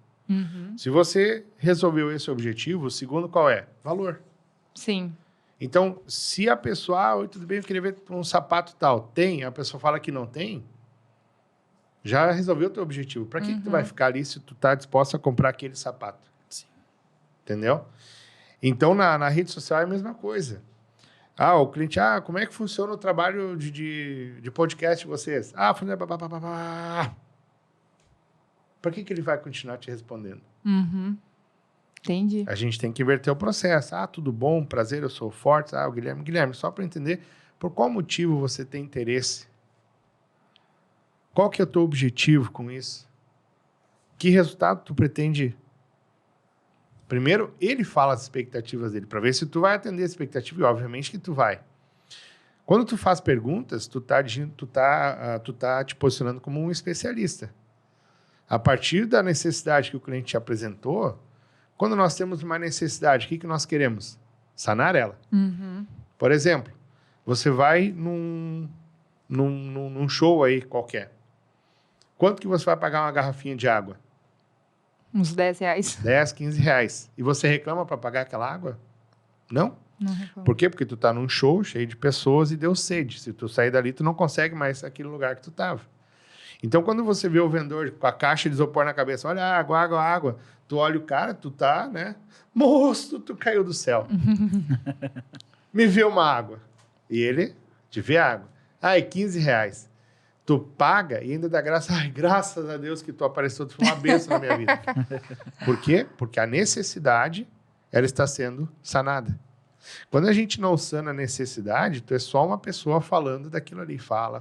Se você resolveu esse objetivo, o segundo qual é? Valor. Sim. Então, se a pessoa, oi, tudo bem, eu queria ver um sapato tal, tem, a pessoa fala que não tem, já resolveu o teu objetivo. Para que tu vai ficar ali se tu tá disposto a comprar aquele sapato? Sim. Entendeu? Então, na rede social é a mesma coisa. O cliente, como é que funciona o trabalho de podcast de vocês? Funciona... Por que ele vai continuar te respondendo? Entendi. A gente tem que inverter o processo. Tudo bom, prazer, eu sou o Fortes. O Guilherme. Guilherme, só para entender, por qual motivo você tem interesse? Qual que é o teu objetivo com isso? Que resultado tu pretende? Primeiro, ele fala as expectativas dele, para ver se tu vai atender a expectativa, e obviamente que tu vai. Quando tu faz perguntas, tu tá te posicionando como um especialista. A partir da necessidade que o cliente te apresentou, quando nós temos uma necessidade, o que nós queremos? Sanar ela. Por exemplo, você vai num show aí qualquer. Quanto que você vai pagar uma garrafinha de água? Uns R$10. 10, 15 reais. E você reclama para pagar aquela água? Não? Não reclamo. Por quê? Porque tu tá num show cheio de pessoas e deu sede. Se tu sair dali, tu não consegue mais aquele lugar que tu tava. Então, quando você vê o vendedor com a caixa de isopor na cabeça, olha, água, tu olha o cara, tu tá, né? Moço, tu caiu do céu. Me vê uma água. E ele te vê água. 15 reais. Tu paga e ainda dá graça. Graças a Deus que tu apareceu, tu foi uma bênção na minha vida. Por quê? Porque a necessidade, ela está sendo sanada. Quando a gente não sana a necessidade, tu é só uma pessoa falando daquilo ali. Fala.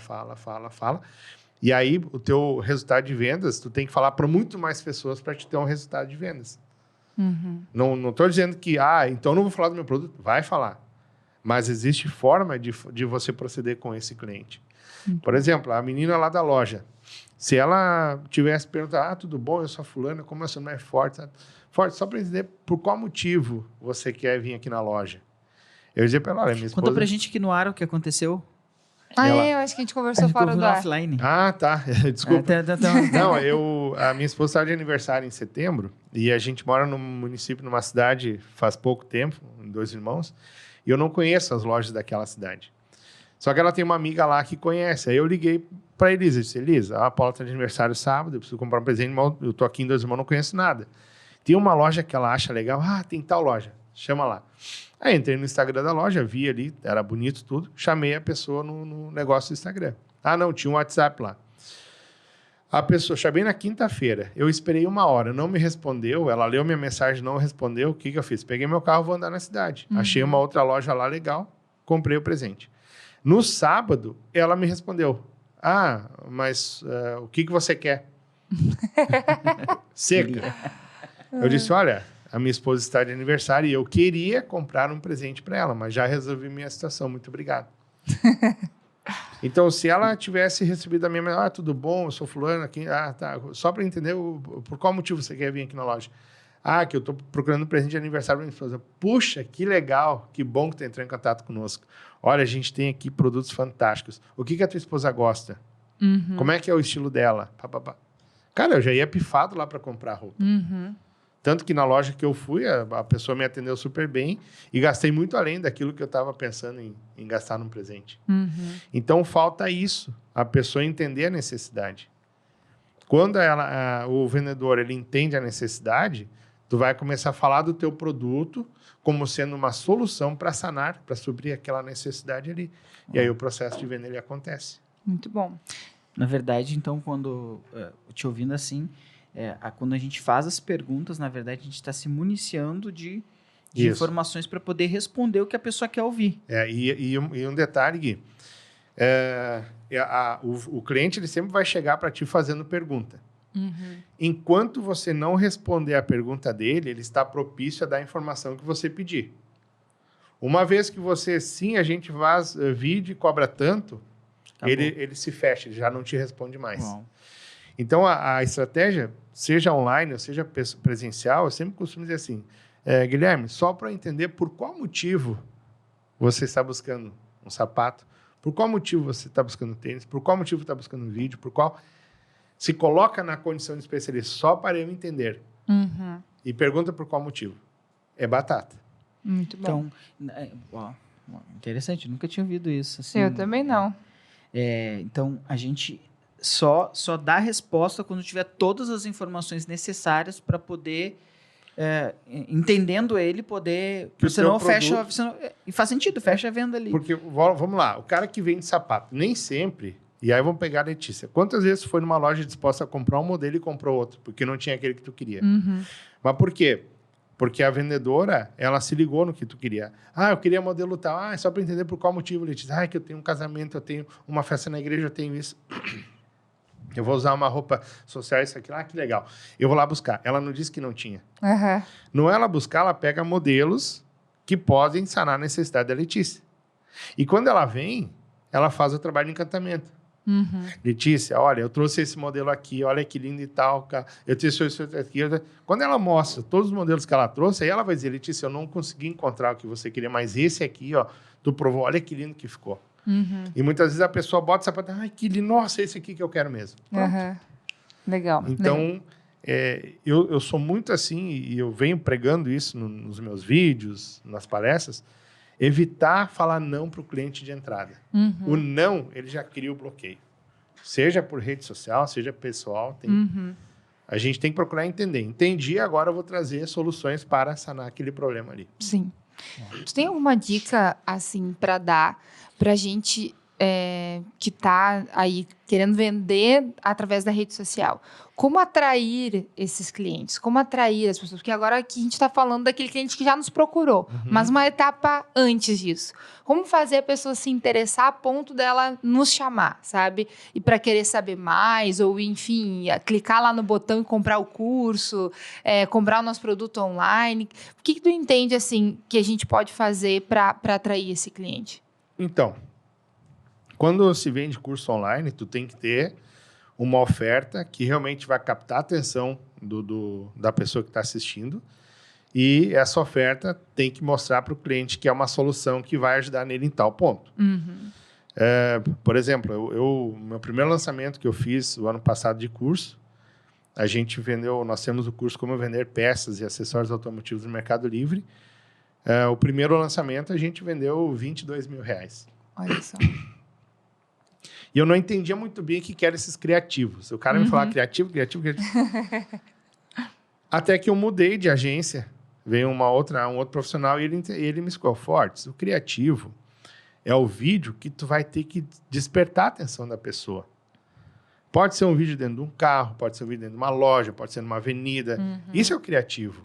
E aí, o teu resultado de vendas, tu tem que falar para muito mais pessoas para te ter um resultado de vendas. Não estou dizendo que, então não vou falar do meu produto. Vai falar. Mas existe forma de você proceder com esse cliente. Por exemplo, a menina lá da loja, se ela tivesse perguntado, tudo bom, eu sou a fulana, como é seu nome é Forte? Forte, só para entender por qual motivo você quer vir aqui na loja. Eu ia dizer para ela, olha, minha esposa... Conta pra gente aqui no ar o que aconteceu. Eu acho que a gente conversou fora do ar. offline. Tá, desculpa. Não, a minha esposa está de aniversário em setembro e a gente mora num município, numa cidade faz pouco tempo, em 2 Irmãos, e eu não conheço as lojas daquela cidade. Só que ela tem uma amiga lá que conhece. Aí eu liguei para Elisa e disse, Elisa, a Paula está de aniversário sábado, eu preciso comprar um presente, eu tô aqui em 2 Irmãos, não conheço nada. Tem uma loja que ela acha legal, tem tal loja, chama lá. Aí entrei no Instagram da loja, vi ali, era bonito tudo, chamei a pessoa no negócio do Instagram. Não, tinha um WhatsApp lá. A pessoa, chamei na quinta-feira, eu esperei 1 hora, não me respondeu, ela leu minha mensagem, não respondeu, o que eu fiz? Peguei meu carro, vou andar na cidade. Achei uma outra loja lá legal, comprei o presente. No sábado, ela me respondeu. Mas o que você quer? Seca. Eu disse, olha, a minha esposa está de aniversário e eu queria comprar um presente para ela, mas já resolvi minha situação, muito obrigado. Então, se ela tivesse recebido a minha... tudo bom, eu sou fulano aqui. Tá. Só para entender por qual motivo você quer vir aqui na loja. Que eu estou procurando um presente de aniversário para minha esposa. Puxa, que legal, que bom que tu entrou em contato conosco. Olha, a gente tem aqui produtos fantásticos. O que a tua esposa gosta? Como é que é o estilo dela? Cara, eu já ia pifado lá para comprar roupa. Tanto que na loja que eu fui, a pessoa me atendeu super bem e gastei muito além daquilo que eu estava pensando em gastar num presente. Então, falta isso, a pessoa entender a necessidade. Quando o vendedor ele entende a necessidade, tu vai começar a falar do teu produto como sendo uma solução para sanar, para suprir aquela necessidade ali. E aí o processo de venda ele acontece. Muito bom. Na verdade, então, quando te ouvindo assim, quando a gente faz as perguntas, na verdade, a gente está se municiando de informações para poder responder o que a pessoa quer ouvir. E um detalhe, Gui, o cliente ele sempre vai chegar para ti fazendo pergunta. Enquanto você não responder a pergunta dele, ele está propício a dar a informação que você pedir. Uma vez que você, sim, a gente faz vídeo e cobra tanto, ele se fecha, ele já não te responde mais. Bom. Então, a estratégia, seja online ou seja presencial, eu sempre costumo dizer assim, Guilherme, só para entender por qual motivo você está buscando um sapato, por qual motivo você está buscando tênis, por qual motivo está buscando um vídeo, por qual... Se coloca na condição de especialista só para eu entender. E pergunta por qual motivo. É batata. Muito bom. Então, interessante, nunca tinha ouvido isso. Assim, eu também não. Então, a gente só dá a resposta quando tiver todas as informações necessárias para poder, entendendo ele, poder... Senão fecha... E faz sentido, fecha a venda ali. Porque, vamos lá, o cara que vende sapato, nem sempre... E aí vamos pegar a Letícia. Quantas vezes foi numa loja disposta a comprar um modelo e comprou outro? Porque não tinha aquele que tu queria. Mas por quê? Porque a vendedora, ela se ligou no que tu queria. Eu queria modelo tal. É só para entender por qual motivo, Letícia. Que eu tenho um casamento, eu tenho uma festa na igreja, eu tenho isso. Eu vou usar uma roupa social, isso aqui. Que legal. Eu vou lá buscar. Ela não disse que não tinha. Não é ela buscar, ela pega modelos que podem sanar a necessidade da Letícia. E quando ela vem, ela faz o trabalho de encantamento. Letícia, olha, eu trouxe esse modelo aqui, olha que lindo e tal, eu trouxe isso aqui. Quando ela mostra todos os modelos que ela trouxe, aí ela vai dizer, Letícia, eu não consegui encontrar o que você queria, mas esse aqui, tu provou, olha que lindo que ficou. E muitas vezes a pessoa bota o sapato, que lindo, nossa, esse aqui que eu quero mesmo. Legal. Então, eu sou muito assim, e eu venho pregando isso nos meus vídeos, nas palestras, evitar falar não para o cliente de entrada. O não, ele já cria o bloqueio. Seja por rede social, seja pessoal. A gente tem que procurar entender. Entendi, agora eu vou trazer soluções para sanar aquele problema ali. Sim. Tu tem alguma dica, assim, para dar para a gente que está aí querendo vender através da rede social? Como atrair esses clientes? Como atrair as pessoas? Porque agora aqui a gente está falando daquele cliente que já nos procurou, mas uma etapa antes disso. Como fazer a pessoa se interessar a ponto dela nos chamar, sabe? E para querer saber mais, ou enfim, clicar lá no botão e comprar o curso, comprar o nosso produto online. O que tu entende, assim, que a gente pode fazer para atrair esse cliente? Então, quando se vende curso online, tu tem que ter uma oferta que realmente vai captar a atenção da pessoa que está assistindo, e essa oferta tem que mostrar para o cliente que é uma solução que vai ajudar nele em tal ponto. Por exemplo, meu primeiro lançamento que eu fiz o ano passado de curso, nós temos o curso Como Vender Peças e Acessórios Automotivos no Mercado Livre. O primeiro lançamento a gente vendeu R$22 mil. Olha só. E eu não entendia muito bem o que eram esses criativos. O cara me falava criativo. Até que eu mudei de agência. Veio um outro profissional e ele me escolheu. Fortes, o criativo é o vídeo que tu vai ter que despertar a atenção da pessoa. Pode ser um vídeo dentro de um carro, pode ser um vídeo dentro de uma loja, pode ser numa avenida. Isso é o criativo.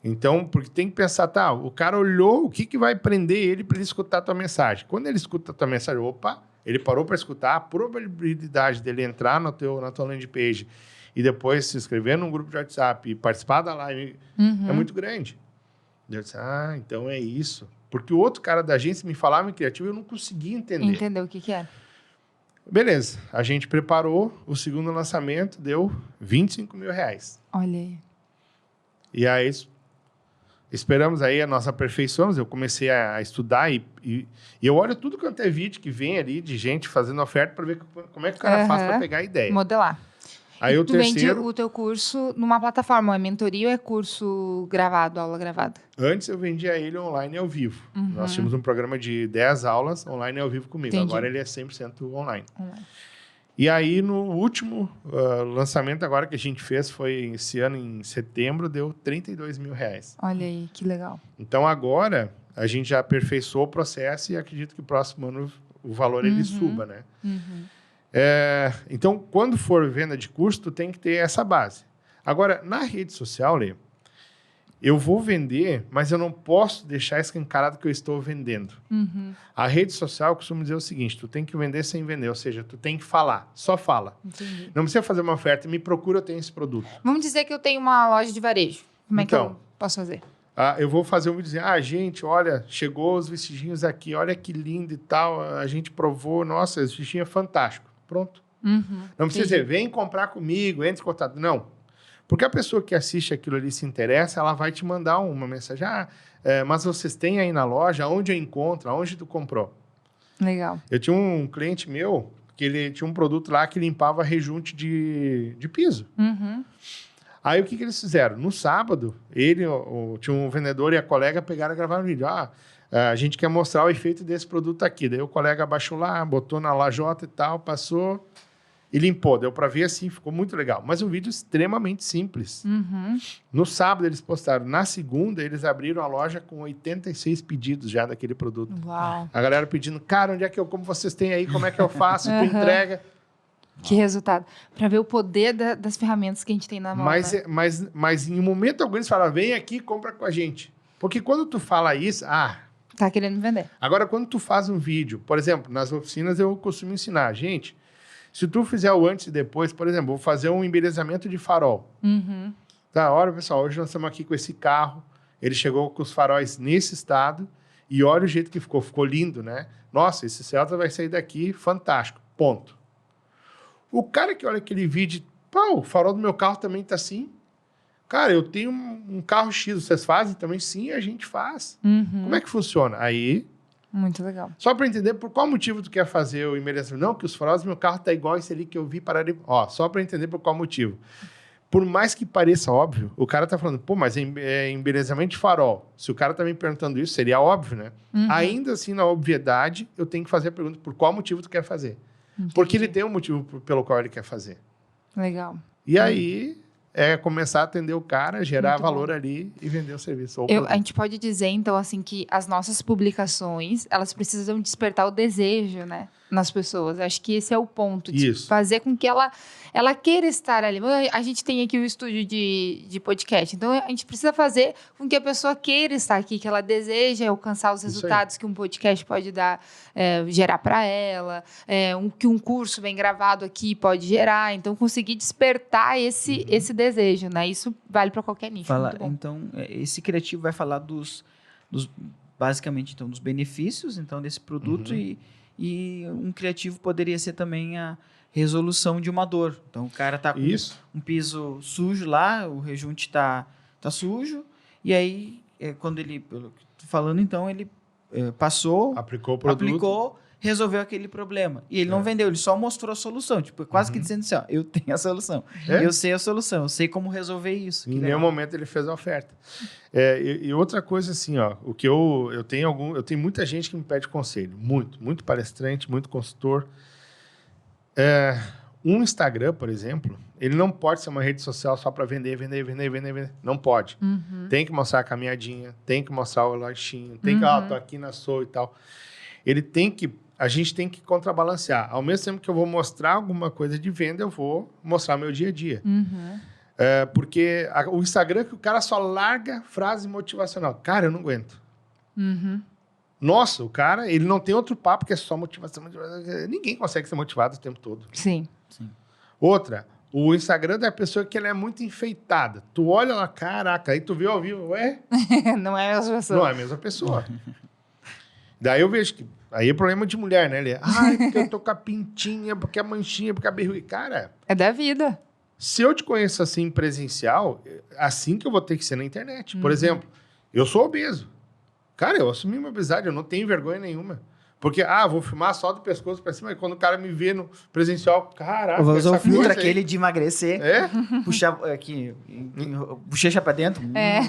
Então, porque tem que pensar, o cara olhou, o que vai prender ele para ele escutar a tua mensagem? Quando ele escuta a tua mensagem, opa, Ele parou para escutar, a probabilidade dele entrar na tua landing page e depois se inscrever num grupo de WhatsApp e participar da live é muito grande. Eu disse, então é isso. Porque o outro cara da agência me falava em criativo e eu não conseguia entender. Entendeu o que era. Beleza, a gente preparou, o segundo lançamento deu R$25 mil. Olha aí. E aí, esperamos aí, nós aperfeiçoamos, eu comecei a estudar e eu olho tudo quanto é vídeo que vem ali de gente fazendo oferta para ver como é que o cara faz para pegar a ideia. Modelar. Aí o terceiro... vende o teu curso numa plataforma, é mentoria ou é curso gravado, aula gravada? Antes eu vendia ele online e ao vivo. Nós tínhamos um programa de 10 aulas online e ao vivo comigo. Entendi. Agora ele é 100% online. E aí no último lançamento agora que a gente fez, foi esse ano em setembro, deu R$32 mil. Olha aí, que legal. Então agora a gente já aperfeiçoou o processo e acredito que o próximo ano o valor ele suba, né? Então, quando for venda de curso, tu tem que ter essa base. Agora, na rede social, Lê, eu vou vender, mas eu não posso deixar escancarado que eu estou vendendo. A rede social, eu costumo dizer o seguinte, tu tem que vender sem vender, ou seja, tu tem que falar, só fala. Entendi. Não precisa fazer uma oferta, me procura, eu tenho esse produto. Vamos dizer que eu tenho uma loja de varejo. Como é que eu posso fazer? Eu vou fazer um vídeo dizer, gente, olha, chegou os vestidinhos aqui, olha que lindo e tal, a gente provou, nossa, esse vestidinho é fantástico. Pronto. Não precisa dizer, vem comprar comigo, entre em contato. Não. Porque a pessoa que assiste aquilo ali se interessa, ela vai te mandar uma mensagem. Mas vocês têm aí na loja, onde eu encontro, aonde tu comprou? Legal. Eu tinha um cliente meu, que ele tinha um produto lá que limpava rejunte de piso. Aí o que eles fizeram? No sábado, tinha um vendedor e a colega pegaram e gravaram um vídeo. A gente quer mostrar o efeito desse produto aqui. Daí o colega abaixou lá, botou na lajota e tal, passou e limpou. Deu para ver assim, ficou muito legal. Mas um vídeo extremamente simples. No sábado eles postaram. Na segunda, eles abriram a loja com 86 pedidos já daquele produto. Uau. A galera pedindo, cara, onde é que como vocês têm aí, como é que eu faço? Tu entrega. Que resultado. Para ver o poder das ferramentas que a gente tem na mão. Mas em um momento algum eles falaram, vem aqui, compra com a gente. Porque quando tu fala isso, tá querendo vender. Agora, quando tu faz um vídeo, por exemplo, nas oficinas eu costumo ensinar, gente, se tu fizer o antes e depois, por exemplo, vou fazer um embelezamento de farol. Tá, olha, pessoal, hoje nós estamos aqui com esse carro, ele chegou com os faróis nesse estado, e olha o jeito que ficou, ficou lindo, né? Nossa, esse Celta vai sair daqui, fantástico, ponto. O cara que olha aquele vídeo, o farol do meu carro também tá assim. Cara, eu tenho um carro X, vocês fazem também? Sim, a gente faz. Como é que funciona? Aí... Muito legal. Só para entender por qual motivo tu quer fazer o embelezamento. Não, que os faróis do meu carro tá igual esse ali que eu vi parar ali. Só para entender por qual motivo. Por mais que pareça óbvio, o cara tá falando, mas é embelezamento de farol. Se o cara tá me perguntando isso, seria óbvio, né? Ainda assim, na obviedade, eu tenho que fazer a pergunta, por qual motivo tu quer fazer? Porque ele tem um motivo pelo qual ele quer fazer. Legal. E aí... começar a atender o cara, gerar valor ali e vender o serviço. A gente pode dizer, então, assim, que as nossas publicações, elas precisam despertar o desejo, né, nas pessoas. Acho que esse é o ponto, de fazer com que ela queira estar ali. A gente tem aqui o estúdio de podcast, então a gente precisa fazer com que a pessoa queira estar aqui, que ela deseje alcançar os resultados que um podcast pode dar, gerar para ela, que um curso bem gravado aqui pode gerar. Então, conseguir despertar esse desejo, né? Isso vale para qualquer nicho. Então, esse criativo vai falar basicamente, então, dos benefícios, então, desse produto e um criativo poderia ser também a resolução de uma dor. Então, o cara tá com um piso sujo lá, o rejunte tá sujo, e aí, quando ele, pelo que tô falando, então, ele passou, aplicou o produto, resolveu aquele problema. E ele não vendeu, ele só mostrou a solução. Tipo, quase que dizendo assim, eu tenho a solução. Eu sei a solução, eu sei como resolver isso. Em nenhum momento ele fez a oferta. E outra coisa assim, o que eu tenho muita gente que me pede conselho. Muito palestrante, muito consultor. Um Instagram, por exemplo, ele não pode ser uma rede social só para vender. Não pode. Tem que mostrar a caminhadinha, tem que mostrar o lanchinho, tem que, tô aqui na Sou e tal. A gente tem que contrabalancear. Ao mesmo tempo que eu vou mostrar alguma coisa de venda, eu vou mostrar meu dia a dia. Porque o Instagram, que o cara só larga frase motivacional. Cara, eu não aguento. Nossa, o cara, ele não tem outro papo que é só motivação. Ninguém consegue ser motivado o tempo todo. Sim. Outra, o Instagram da pessoa que ela é muito enfeitada. Tu olha lá, caraca, aí tu vê ao vivo, ué? Não é a mesma pessoa. Não é a mesma pessoa. Daí eu vejo que... Aí é problema de mulher, né? Ele é, ai, porque eu tô com a pintinha, porque a manchinha, porque a berruga. Cara, É da vida. se eu te conheço assim presencial, assim que eu vou ter que ser na internet. Por exemplo, eu sou obeso. Cara, eu assumi uma obesidade, eu não tenho vergonha nenhuma. Porque, vou filmar só do pescoço pra cima, e quando o cara me vê no presencial, caraca, Eu vou usar o filtro coisa aquele aí. de emagrecer, puxar aqui, bochecha pra dentro.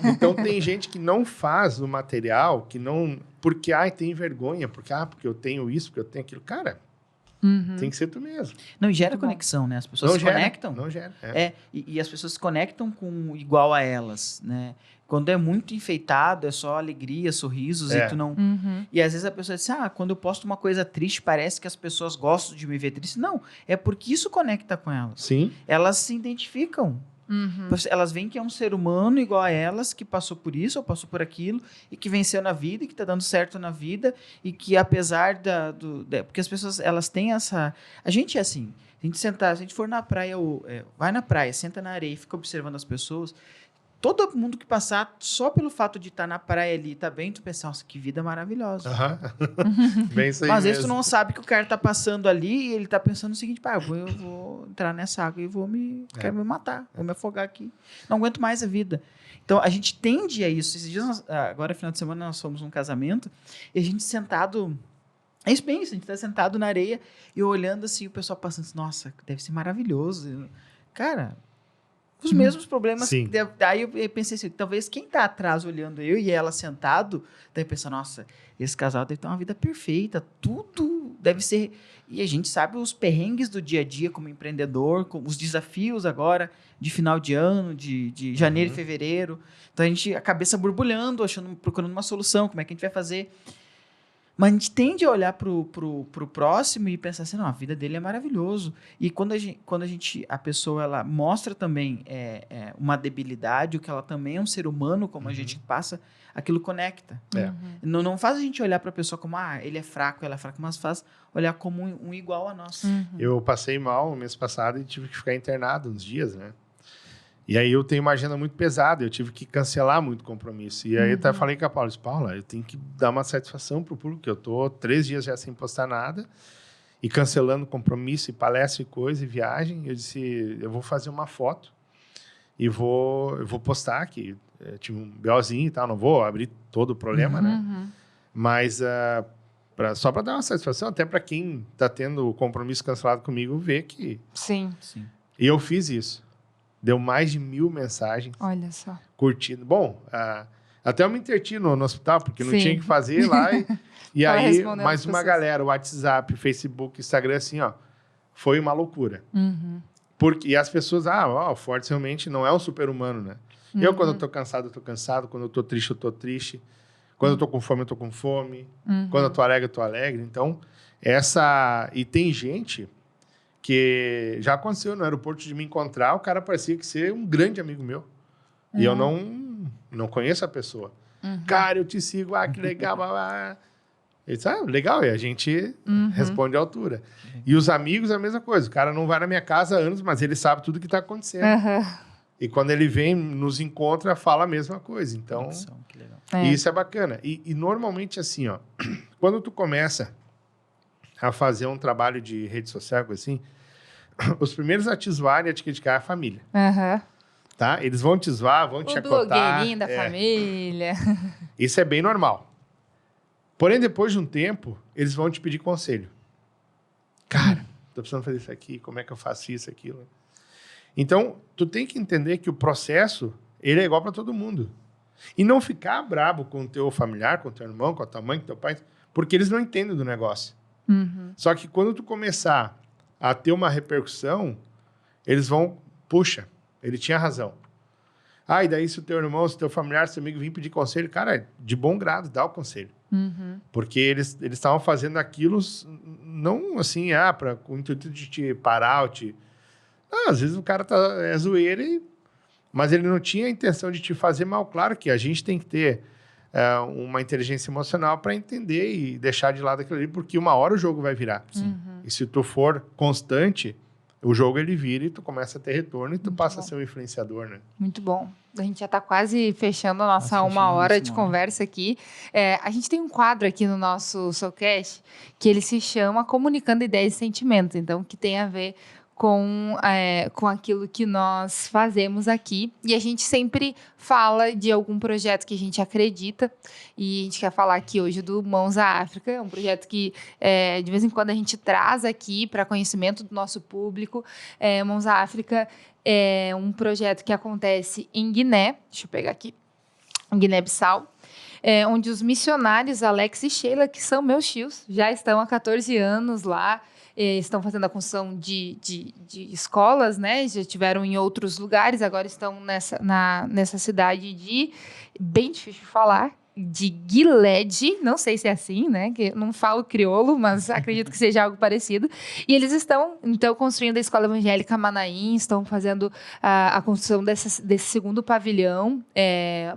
Então tem gente que não faz o material, que não... Porque, tem vergonha, porque eu tenho isso, porque eu tenho aquilo. Cara, tem que ser tu mesmo. Não, e gera conexão, né? As pessoas se conectam. Não gera. E as pessoas se conectam com igual a elas, né? Quando é muito enfeitado, é só alegria, sorrisos, e tu não... E às vezes a pessoa diz, quando eu posto uma coisa triste, parece que as pessoas gostam de me ver triste. Não, é porque isso conecta com elas. Sim. Elas se identificam. Elas veem que é um ser humano igual a elas, que passou por isso ou passou por aquilo, e que venceu na vida, e que tá dando certo na vida, e que apesar porque as pessoas, elas têm essa... A gente é assim, se a gente for na praia, vai na praia, senta na areia e fica observando as pessoas, todo mundo que passar, só pelo fato de estar na praia ali, tá bem, tu pensa, nossa, que vida maravilhosa. Bem isso aí. Mas às vezes tu não sabe que o cara tá passando ali e ele tá pensando o seguinte, eu vou entrar nessa água e quero me matar, vou me afogar aqui. Não aguento mais a vida. Então, a gente tende a isso. Esses dias, agora, final de semana, nós fomos num casamento e a gente sentado... É isso bem, a gente tá sentado na areia e olhando assim, o pessoal passando assim, nossa, deve ser maravilhoso. Cara... Os mesmos problemas. Sim. Daí eu pensei assim, talvez quem tá atrás olhando eu e ela sentado, deve pensar, nossa, esse casal deve ter uma vida perfeita, tudo deve ser... E a gente sabe os perrengues do dia a dia como empreendedor, com os desafios agora de final de ano, de janeiro e fevereiro. Então a cabeça borbulhando, procurando uma solução, como é que a gente vai fazer... Mas a gente tende a olhar pro próximo e pensar assim, não, a vida dele é maravilhoso. E quando a pessoa ela mostra também uma debilidade, o que ela também é um ser humano, como a gente passa, aquilo conecta. Não faz a gente olhar para a pessoa como, ele é fraco, ela é fraca, mas faz olhar como um igual a nós. Eu passei mal no mês passado e tive que ficar internado uns dias, né? E aí eu tenho uma agenda muito pesada, eu tive que cancelar muito compromisso. E aí eu até falei com a Paula, Paula, eu tenho que dar uma satisfação pro público, que eu tô 3 dias já sem postar nada, e cancelando compromisso, e palestra, e coisa, e viagem. Eu disse, eu vou fazer uma foto, e eu vou postar aqui. Eu tive um BOzinho e tal, não vou abrir todo o problema, né? Mas só para dar uma satisfação, até para quem tá tendo o compromisso cancelado comigo, ver que... Sim. E eu fiz isso. Deu mais de 1000 mensagens. Olha só. Curtindo. Bom, até eu me interti no hospital, porque não tinha que fazer lá. E aí, mais uma galera, WhatsApp, Facebook, Instagram, assim, foi uma loucura. E as pessoas, o Fortes realmente não é um super-humano, né? Eu, quando eu tô cansado, eu tô cansado. Quando eu tô triste, eu tô triste. Quando eu tô com fome, eu tô com fome. Quando eu tô alegre, eu tô alegre. Então, E tem gente... que já aconteceu no aeroporto de me encontrar, o cara parecia que ser um grande amigo meu. E eu não conheço a pessoa. Cara, eu te sigo, que legal. Ele disse, legal, e a gente responde à altura. E os amigos, a mesma coisa. O cara não vai na minha casa há anos, mas ele sabe tudo que está acontecendo. E quando ele vem, nos encontra, fala a mesma coisa. Então, que legal. Isso é bacana. E normalmente, assim, quando tu começa a fazer um trabalho de rede social, assim, os primeiros a te zoar e a te criticar é a família. Tá? Eles vão te zoar, vão te acotar. O blogueirinho da família. Isso é bem normal. Porém, depois de um tempo, eles vão te pedir conselho. Cara, tô precisando fazer isso aqui, como é que eu faço isso, aquilo? Então, tu tem que entender que o processo, ele é igual para todo mundo. E não ficar brabo com o teu familiar, com o teu irmão, com a tua mãe, com o teu pai, porque eles não entendem do negócio. Só que quando tu começar a ter uma repercussão, eles vão, puxa, ele tinha razão. E daí se o teu irmão, se o teu familiar, se o amigo vir pedir conselho, cara, de bom grado, dá o conselho. Porque eles estavam fazendo aquilo, não assim, com o intuito de te parar, ou te... às vezes o cara é zoeira, mas ele não tinha a intenção de te fazer mal. Claro que a gente tem que ter uma inteligência emocional para entender e deixar de lado aquilo ali, porque uma hora o jogo vai virar. E se tu for constante, o jogo ele vira e tu começa a ter retorno e tu passa a ser um influenciador, né? Muito bom. A gente já está quase fechando a nossa uma hora de conversa aqui. A gente tem um quadro aqui no nosso Soulcast que ele se chama Comunicando Ideias e Sentimentos, então que tem a ver com aquilo que nós fazemos aqui. E a gente sempre fala de algum projeto que a gente acredita. E a gente quer falar aqui hoje do Mãos à África. É um projeto que, de vez em quando, a gente traz aqui para conhecimento do nosso público. Mãos à África é um projeto que acontece em Guiné. Deixa eu pegar aqui. Em Guiné-Bissau. Onde os missionários Alex e Sheila, que são meus tios, já estão há 14 anos lá. Estão fazendo a construção de escolas, né? Já tiveram em outros lugares, agora estão nessa cidade bem difícil de falar, de Guilede, não sei se é assim, né? Que eu não falo crioulo, mas acredito que seja algo parecido. E eles estão, então, construindo a Escola Evangélica Manaim, estão fazendo a construção desse segundo pavilhão,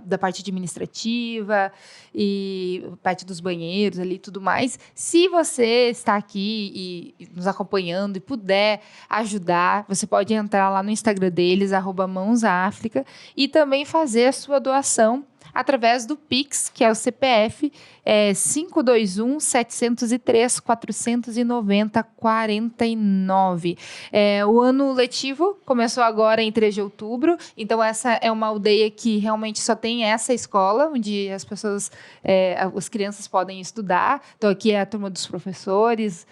da parte administrativa e parte dos banheiros ali e tudo mais. Se você está aqui e nos acompanhando e puder ajudar, você pode entrar lá no Instagram deles, @mãosafrica, e também fazer a sua doação através do Pix, que é o CPF 521-703-490-49. O ano letivo começou agora em 3 de outubro, então essa é uma aldeia que realmente só tem essa escola, onde as crianças podem estudar. Então aqui é a turma dos professores,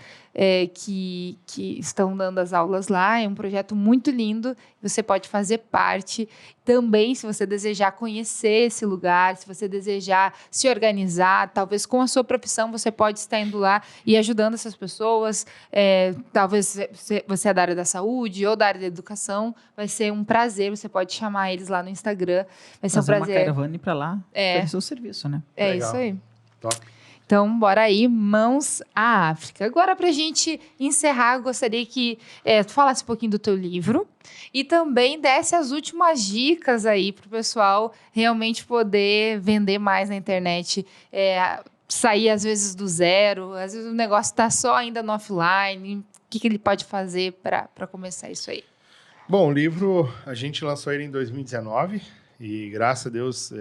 que estão dando as aulas lá. É um projeto muito lindo, você pode fazer parte. Também, se você desejar conhecer esse lugar, se você desejar se organizar, talvez com a sua profissão você pode estar indo lá e ajudando essas pessoas. Talvez você é da área da saúde ou da área da educação, vai ser um prazer. Você pode chamar eles lá no Instagram. Vai ser um prazer. Uma caravana ir para lá, oferecer o serviço, né? Legal. Isso aí. Top. Então, bora aí, Mãos à África. Agora, para a gente encerrar, eu gostaria que tu falasse um pouquinho do teu livro e também desse as últimas dicas aí para o pessoal realmente poder vender mais na internet, sair às vezes do zero, às vezes o negócio está só ainda no offline. O que ele pode fazer para começar isso aí? Bom, o livro, a gente lançou ele em 2019 e, graças a Deus,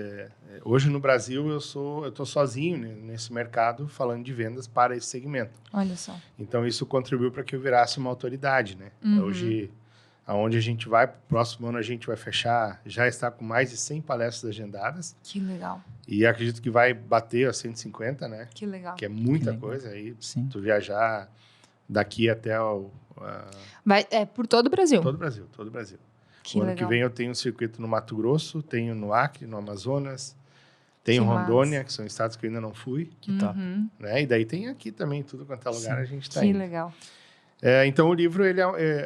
hoje no Brasil eu estou sozinho nesse mercado falando de vendas para esse segmento. Olha só. Então, isso contribuiu para que eu virasse uma autoridade, né? Hoje, aonde a gente vai, próximo ano a gente vai fechar, já está com mais de 100 palestras agendadas. Que legal. E acredito que vai bater as 150, né? Que legal. Que é muita coisa. Aí, Sim. tu viajar daqui até por todo o Brasil? Todo o Brasil, todo o Brasil. Que o ano legal. que vem eu tenho um circuito no Mato Grosso, tenho no Acre, no Amazonas, tenho Que Rondônia, massa. que são estados que eu ainda não fui. Que top. Né? E daí tem aqui também, tudo quanto é lugar, a gente está Que indo. legal. Então, o livro,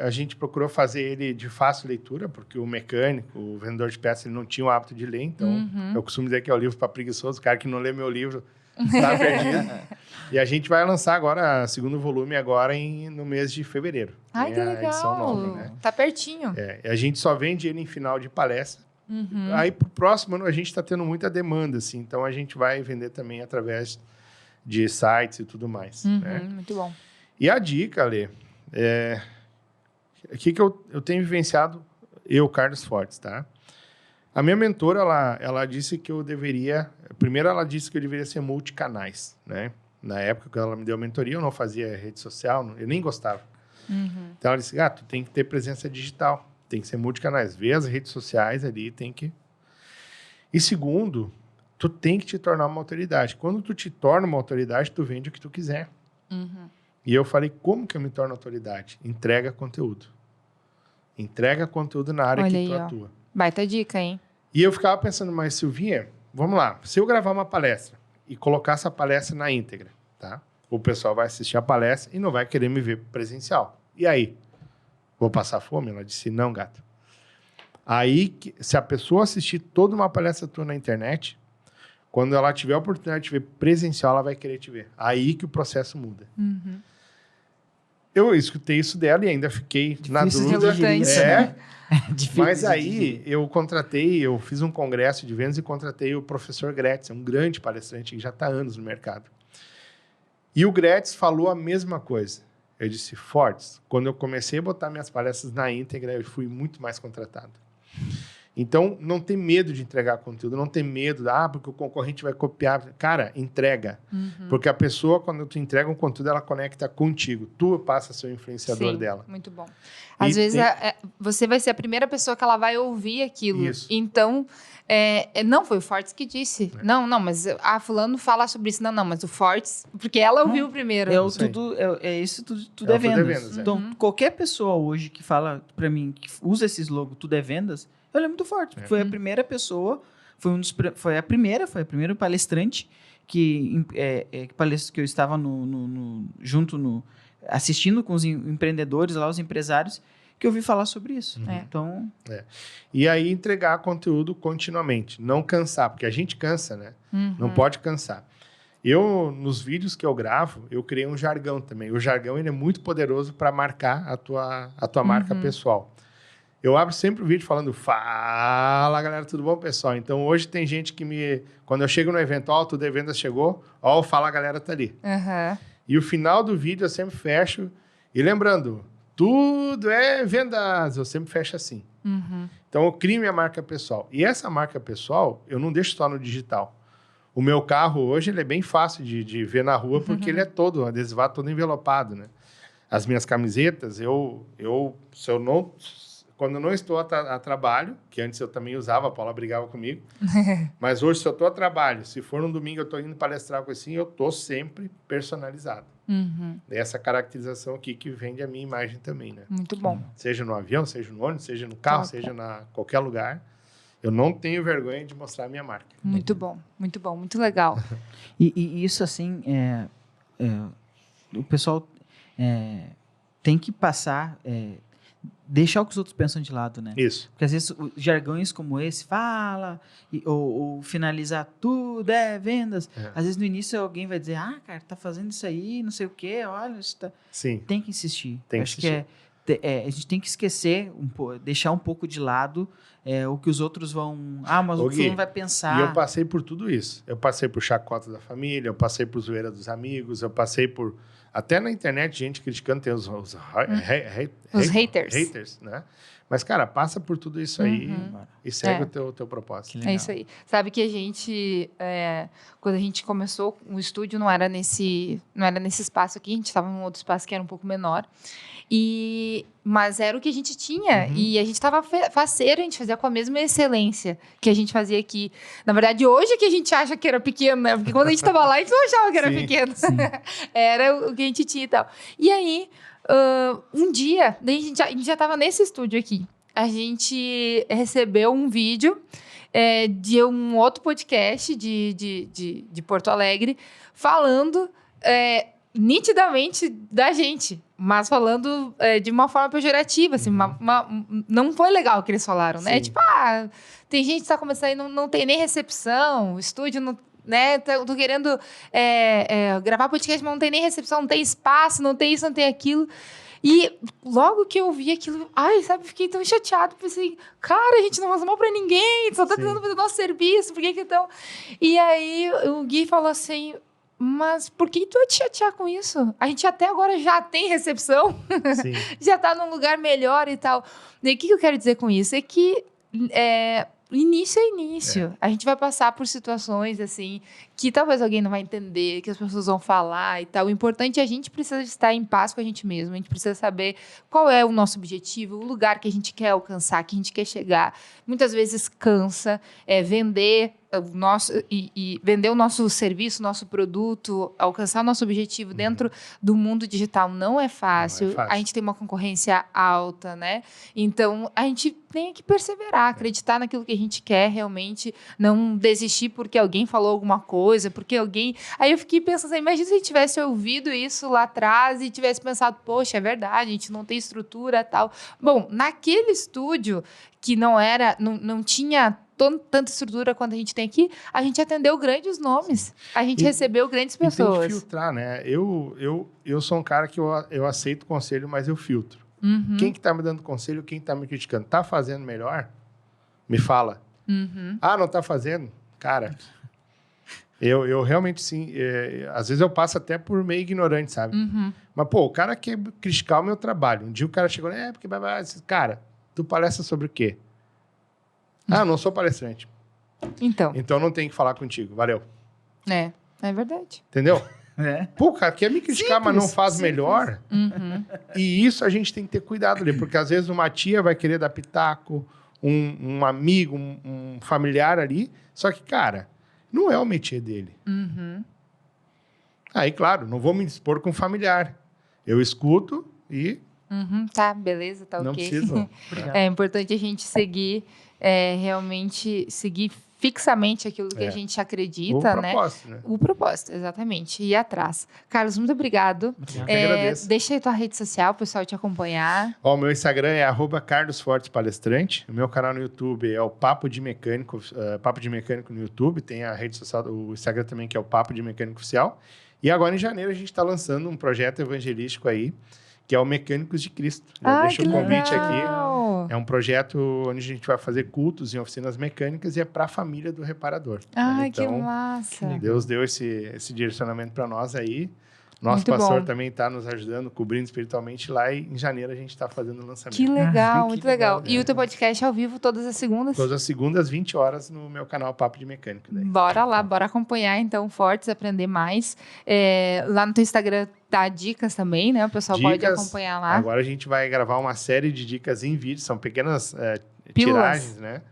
a gente procurou fazer ele de fácil leitura, porque o mecânico, o vendedor de peças, ele não tinha o hábito de ler. Então, eu costumo dizer que é o livro para preguiçoso. O cara que não lê meu livro está perdido. E a gente vai lançar agora o segundo volume agora no mês de fevereiro. Ai, que a edição legal. nova, né? Tá pertinho. A gente só vende ele em final de palestra. Aí, pro próximo ano, a gente está tendo muita demanda, assim. Então, a gente vai vender também através de sites e tudo mais. Né? Muito bom. E a dica, Lê, o que eu tenho vivenciado, Carlos Fortes, tá? A minha mentora, ela disse que eu deveria... Primeiro, ela disse que eu deveria ser multicanais, né? Na época que ela me deu a mentoria, eu não fazia rede social, eu nem gostava. Então, ela disse, tu tem que ter presença digital, tem que ser multicanais. Vê as redes sociais ali, tem que... E segundo, tu tem que te tornar uma autoridade. Quando tu te torna uma autoridade, tu vende o que tu quiser. E eu falei, como que eu me torno autoridade? Entrega conteúdo. Entrega conteúdo na área que tu atua. Baita dica, hein? E eu ficava pensando, mas Silvinha, vamos lá. Se eu gravar uma palestra e colocar essa palestra na íntegra, tá? O pessoal vai assistir a palestra e não vai querer me ver presencial. E aí? Vou passar fome? Ela disse, não, gato. Aí, se a pessoa assistir toda uma palestra tua na internet, quando ela tiver a oportunidade de ver presencial, ela vai querer te ver. Aí que o processo muda. Eu escutei isso dela e ainda fiquei na Difícil de dúvida. digerir isso, né? Difícil Mas de aí eu fiz um congresso de vendas e contratei o professor Gretz, um grande palestrante que já está há anos no mercado. E o Gretz falou a mesma coisa. Eu disse, Fortes, quando eu comecei a botar minhas palestras na íntegra, eu fui muito mais contratado. Então, não tem medo de entregar conteúdo, não tem medo, porque o concorrente vai copiar. Cara, entrega. Porque a pessoa, quando tu entrega um conteúdo, ela conecta contigo. Tu passa a ser o influenciador dela. Muito bom. Às vezes, você vai ser a primeira pessoa que ela vai ouvir aquilo. Isso. Então, não foi o Fortes que disse. Não, mas fulano fala sobre isso. Não, mas o Fortes... Porque ela ouviu primeiro. Tudo é vendas. Então, qualquer pessoa hoje que fala para mim, que usa esse slogan, tudo é vendas, eu lembro do Fortes. Foi a primeira pessoa, foi a primeira palestrante que eu estava assistindo com os empreendedores lá, os empresários, que eu ouvi falar sobre isso. Então... E aí entregar conteúdo continuamente, não cansar, porque a gente cansa, né? Não pode cansar. Eu, nos vídeos que eu gravo, eu criei um jargão também. O jargão ele é muito poderoso para marcar a tua marca pessoal. Eu abro sempre o vídeo falando, fala galera, tudo bom pessoal? Então hoje tem gente que quando eu chego no evento, o Tudo é Vendas chegou, o fala galera tá ali. E o final do vídeo eu sempre fecho, e lembrando, tudo é vendas, eu sempre fecho assim. Então eu crio minha marca pessoal. E essa marca pessoal, eu não deixo só no digital. O meu carro hoje ele é bem fácil de ver na rua, porque ele é todo adesivado, todo envelopado, né? As minhas camisetas, quando eu não estou a trabalho, que antes eu também usava, a Paula brigava comigo, mas hoje, se eu estou a trabalho, se for um domingo eu estou indo palestrar com assim, eu estou sempre personalizado. Essa caracterização aqui que vende a minha imagem também, né? Muito bom. Seja no avião, seja no ônibus, seja no carro, seja na qualquer lugar. Eu não tenho vergonha de mostrar a minha marca. Muito bom, muito legal. E isso, assim, o pessoal tem que passar... deixar o que os outros pensam de lado, né? Isso. Porque às vezes jargões como esse, ou finalizar tudo, vendas. Às vezes no início alguém vai dizer, cara, tá fazendo isso aí, não sei o quê, olha, isso tá... Sim. Tem que insistir. Acho que a gente tem que esquecer, deixar um pouco de lado o que os outros vão... mas o fulano vai pensar... E eu passei por tudo isso. Eu passei por chacota da família, eu passei por zoeira dos amigos, eu passei por... Até na internet, gente criticando, tem os haters, né? Mas, cara, passa por tudo isso aí e segue o teu propósito. É isso aí. Sabe que a gente, quando a gente começou, o estúdio não era nesse espaço aqui, a gente estava num outro espaço que era um pouco menor. Mas era o que a gente tinha. E a gente estava faceiro, a gente fazia com a mesma excelência que a gente fazia aqui. Na verdade, hoje que a gente acha que era pequeno, né? Porque quando a gente estava lá, a gente não achava que era pequeno. Era o que a gente tinha e tal. E aí, um dia, a gente já estava nesse estúdio aqui. A gente recebeu um vídeo de um outro podcast de Porto Alegre falando... nitidamente da gente, mas falando de uma forma pejorativa, assim, não foi legal o que eles falaram, né? Tipo, tem gente que está começando e não tem nem recepção, o estúdio não, né? Tô querendo gravar podcast, mas não tem nem recepção, não tem espaço, não tem isso, não tem aquilo. E logo que eu vi aquilo, fiquei tão chateado, pensei, cara, a gente não faz mal pra ninguém, só tá tentando fazer o nosso serviço, por que então? E aí o Gui falou assim... Mas por que tu vai te chatear com isso? A gente até agora já tem recepção, já tá num lugar melhor e tal. E o que eu quero dizer com isso? É que início é início. A gente vai passar por situações, assim, que talvez alguém não vai entender, que as pessoas vão falar e tal. O importante é a gente precisa estar em paz com a gente mesmo. A gente precisa saber qual é o nosso objetivo, o lugar que a gente quer alcançar, que a gente quer chegar. Muitas vezes cansa, vender... vender o nosso serviço, nosso produto, alcançar o nosso objetivo dentro do mundo digital não é fácil. A gente tem uma concorrência alta, né? Então, a gente tem que perseverar, acreditar naquilo que a gente quer realmente, não desistir porque alguém falou alguma coisa, porque alguém... Aí eu fiquei pensando, imagina se a gente tivesse ouvido isso lá atrás e tivesse pensado, poxa, é verdade, a gente não tem estrutura e tal. Bom, naquele estúdio que não tinha tanta estrutura quanto a gente tem aqui, a gente atendeu grandes nomes. A gente recebeu grandes pessoas. E tem que filtrar, né? Eu sou um cara que eu aceito conselho, mas eu filtro. Uhum. Quem que tá me dando conselho, quem tá me criticando, tá fazendo melhor? Me fala. Uhum. Ah, não tá fazendo? Cara, eu realmente, sim, às vezes eu passo até por meio ignorante, sabe? Uhum. Mas, pô, o cara quer criticar o meu trabalho. Um dia o cara chegou, porque... Cara, tu palestra sobre o quê? Ah, não sou palestrante. Então não tem que falar contigo. Valeu. É verdade. Entendeu? É. Pô, cara, quer me criticar, mas não faz melhor? Uhum. E isso a gente tem que ter cuidado ali, porque às vezes uma tia vai querer dar pitaco, um amigo, um familiar ali, só que, cara, não é o métier dele. Uhum. Aí, claro, não vou me expor com familiar. Eu escuto e Uhum. Tá, beleza, tá não ok. preciso. É importante a gente seguir, realmente seguir fixamente aquilo que a gente acredita, O propósito, né? O propósito, exatamente. Ir atrás. Carlos, muito obrigado. Eu que agradeço. Deixa aí tua rede social, o pessoal te acompanhar. Ó, o meu Instagram é @carlosfortespalestrante. O meu canal no YouTube é o Papo de Mecânico, Papo de Mecânico no YouTube. Tem a rede social, o Instagram também, que é o Papo de Mecânico Oficial. E agora, em janeiro, a gente está lançando um projeto evangelístico aí, que é o Mecânicos de Cristo. Já deixo o convite aqui. É um projeto onde a gente vai fazer cultos em oficinas mecânicas e é para a família do reparador. Ai, Então, que massa. Deus deu esse direcionamento para nós aí. Nosso Muito pastor bom. também está nos ajudando, cobrindo espiritualmente lá, e em janeiro a gente está fazendo o lançamento. Que legal, que muito legal. legal, E o teu podcast é ao vivo todas as segundas? Todas as segundas, 20 horas, no meu canal Papo de Mecânico. Daí. Bora lá, bora acompanhar então, Fortes, aprender mais. Lá no teu Instagram tá dicas também, né? O pessoal pode acompanhar lá. Agora a gente vai gravar uma série de dicas em vídeo, são pequenas Pílulas. tiragens, né?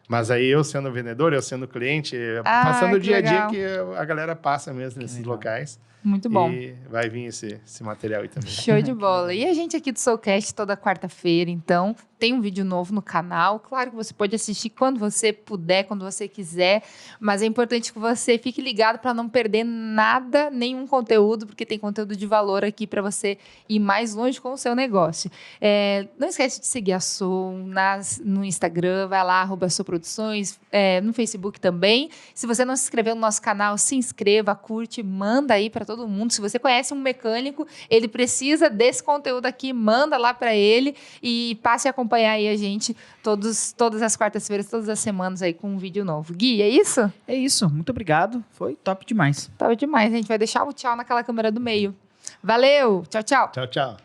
Mas aí eu sendo vendedor, eu sendo cliente, passando o dia a dia que a galera passa mesmo nesses locais. Muito bom. E vai vir esse material aí também. Show de bola. E a gente aqui do Soulcast toda quarta-feira, então, tem um vídeo novo no canal. Claro que você pode assistir quando você puder, quando você quiser, mas é importante que você fique ligado para não perder nada, nenhum conteúdo, porque tem conteúdo de valor aqui para você ir mais longe com o seu negócio. Não esquece de seguir a Soul no Instagram, vai lá, @soulproduções, no Facebook também. Se você não se inscreveu no nosso canal, se inscreva, curte, manda aí para todo mundo. Se você conhece um mecânico, ele precisa desse conteúdo aqui, manda lá para ele e passe a acompanhar aí a gente todas as quartas-feiras, todas as semanas aí com um vídeo novo. Gui, é isso? É isso, muito obrigado. Foi top demais. Top demais. A gente vai deixar o tchau naquela câmera do meio. Valeu! Tchau, tchau! Tchau, tchau.